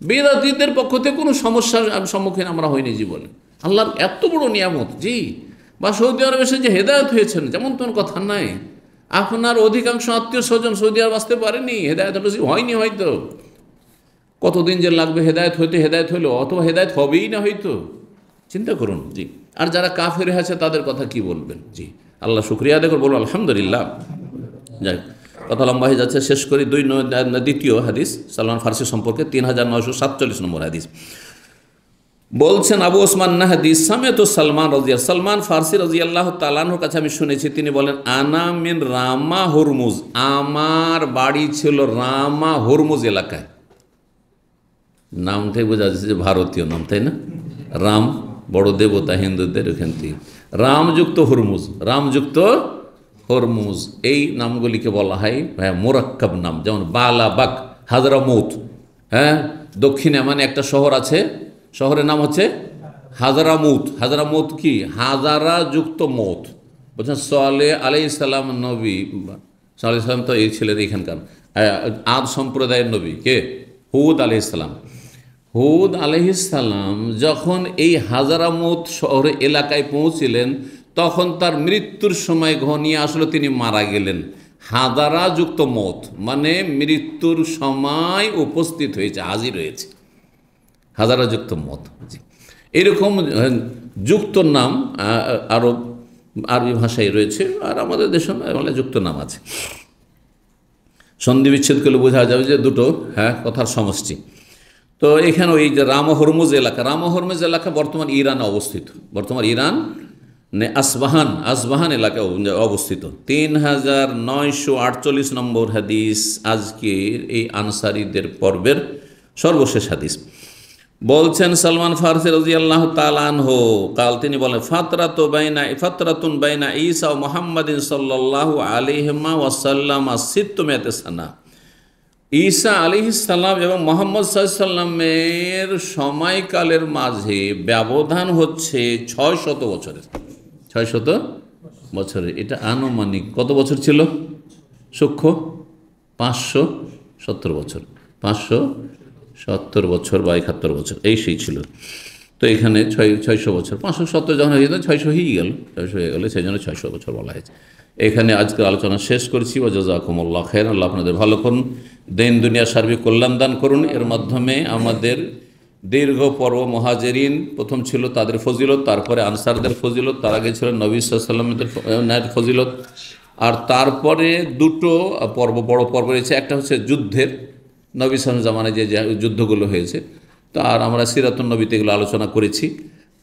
বেদাতীদের পক্ষ থেকে কোনো সমস্যার সম্মুখীন আমরা হইনি জীবনে। আল্লাহর এত বড় নিয়ামত। জি, বা সৌদি আরবে এসে যে হেদায়ত হয়েছেন, যেমন তোর কথা নাই, আপনার অধিকাংশ আত্মীয় স্বজন সৌদি আরব আসতে পারেনি, হেদায়ত হয়নি হয়তো। কতদিন যে লাগবে হেদায়ত হইতে, হেদায়ত হইলো, অথবা হেদায়ত হবেই না হয়তো। চিন্তা করুন। জি, আর যারা কাফের আছে তাদের কথা কি বলবেন? জি, আল্লাহ শুকরিয়া আদায় করে বলুন আলহামদুলিল্লাহ। যাই, কথা লম্বা হয়ে যাচ্ছে, শেষ করি। দ্বিতীয় হাদিস সালমান ফার্সি সম্পর্কে 3947 নম্বর হাদিস। বলছেন আবু ওসমান নাহদি সামেত সালমান রাদিয়াল্লাহু, সালমান ফার্সি রাদিয়াল্লাহু তাআলা আনহুর কাছে আমি শুনেছি, তিনি বলেন আনা মিন রামা হরমুজ, আমার বাড়ি ছিল রামা হরমুজ এলাকায়। নাম থেকে বোঝা যাচ্ছে যে ভারতীয় নাম, তাই না? রাম বড় দেবতা হিন্দুদের, ওখান থেকে রামযুক্ত হরমুজ, রামযুক্ত হরমুজ, এই নামগুলিকে বলা হয় মোরাক্কাব নাম। যেমন বালাবাক, হাজরামৌত। হ্যাঁ, দক্ষিণে মানে একটা শহর আছে, শহরের নাম হচ্ছে হাজরামৌত। হাজরামৌত কি? হাজারা যুক্ত মৌত। বলছেন সালেহ আলাইহিস সালাম নবী, সালেহ আলাইহিস সালাম তো এই ছিলেন এখানকার আদ সম্প্রদায়ের নবী। কে? হুদ আলাইহিস সালাম। হুদ আলাইহিস সালাম যখন এই হাজারামৌত শহরে এলাকায় পৌঁছিলেন, তখন তার মৃত্যুর সময় ঘনিয়ে আসলে তিনি মারা গেলেন। হাজারা যুক্ত মৌত মানে মৃত্যুর সময় উপস্থিত হয়েছে, হাজির হয়েছে, হাজারা যুক্ত মত। এরকম যুক্ত নাম আরবি ভাষায় রয়েছে, আর আমাদের দেশে যুক্ত নাম আছে। সন্ধি বিচ্ছেদ করলে বোঝা যাবে যে দুটো কথার সমষ্টি। তো এখানে ওই যে রাম হরমুজ এলাকা, রাম হরমুজ এলাকা বর্তমান ইরানে অবস্থিত, বর্তমান ইরান আসবাহান এলাকায় অবস্থিত। 3948 নম্বর হাদিস আজকের এই আনসারীদের পর্বের সর্বশেষ হাদিস। বলছেন সালমান ফার্সি রাদিয়াল্লাহু তাআলা আনহু কাল, তিনি বলেন ফাতরাতুন বাইনা ঈসা ও মুহাম্মাদিন সাল্লাল্লাহু আলাইহি ওয়াসাল্লাম 600 সানা। ঈসা আলাইহিস সালাম এবং মুহাম্মদ সাল্লাল্লাহু আলাইহি ওয়াসাল্লামের সময়কালের মাঝে ব্যবধান হচ্ছে 600 বছরের। 600 বছরের, এটা আনুমানিক কত বছর ছিল? সূক্ষ্ম 570 বছর, 570 বছর বা 71 বছর, এই সেই ছিল। তো এখানে 600 বছর, 570 যখন হয়ে যেত 600 হয়ে গেল, 600 হয়ে গেলে সেই জন্য 600 বছর বলা হয়েছে। এখানে আজকের আলোচনা শেষ করছি। ওয়া জাযাকুমুল্লাহ খাইর। আল্লাহ আপনাদের ভালো করুন, দিন দুনিয়া সার্বিক কল্যাণ দান করুন। এর মাধ্যমে আমাদের দীর্ঘ পর্ব মুহাজিরিন প্রথম ছিল, তাদের ফজিলত, তারপরে আনসারদের ফজিলত, তার আগে ছিল নবী সাল্লাল্লাহু আলাইহি ওয়াসাল্লামের ফজিলত, আর তারপরে দুটো পর্ব, বড় পর্ব রয়েছে। একটা হচ্ছে যুদ্ধের, নবী সাল্লাল্লাহু জামানায় যে যুদ্ধগুলো হয়েছে, তো আর আমরা সিরাতুন নবীতে এগুলো আলোচনা করেছি।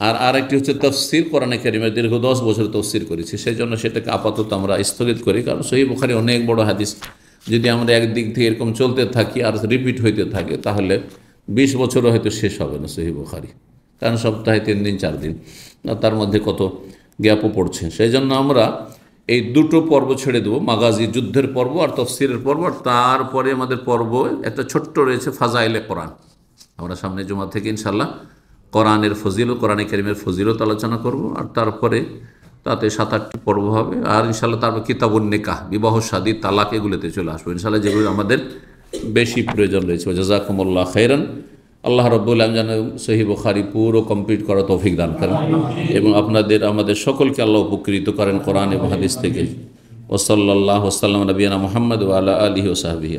আর আরেকটি হচ্ছে তাফসির, কোরআনে কারীমের দীর্ঘ 10 বছর তাফসির করেছি, সেই জন্য সেটাকে আপাতত আমরা স্থগিত করি। কারণ সহিহ বুখারী অনেক বড় হাদিস, যদি আমরা একদিক থেকে এরকম চলতে থাকি আর রিপিট হইতে থাকে, তাহলে 20 বছরও হয়তো শেষ হবে না সহিহ বুখারী। কারণ সপ্তাহে 3 দিন 4 দিন, তার মধ্যে কত গ্যাপও পড়ছে। সেই জন্য আমরা এই দুটো পর্ব ছেড়ে দেবো, মাগাজি যুদ্ধের পর্ব আর তফসিরের পর্ব। আর তারপরে আমাদের পর্ব একটা ছোট্ট রয়েছে ফাজাইলে কোরআন। আমরা সামনে জুমা থেকে ইনশাল্লাহ কোরআনের ফজিলত, কোরআনে কারীমের ফজিলত আলোচনা করব। আর তারপরে তাতে 7-8টি পর্ব হবে। আর ইনশাল্লাহ তারপর কিতাবুন নিকাহ, বিবাহ শাদী, তালাক, এগুলোতে চলে আসবো ইনশাল্লাহ, যেগুলো আমাদের বেশি প্রয়োজন রয়েছে। জাযাকুমুল্লাহ খাইরান। আল্লাহ রাব্বুল আলামিন যেন সহিহ বুখারী পুরো কমপ্লিট করার তৌফিক দান করেন এবং আমাদের সকলকে আল্লাহ উপকৃত করেন কোরআন এবং হাদিস থেকে। ওয়া সাল্লাল্লাহু ওয়া সাল্লাম নবিয়ানা মুহাম্মদ ওয়া আলা আলিহি ওয়া সাহবিহি।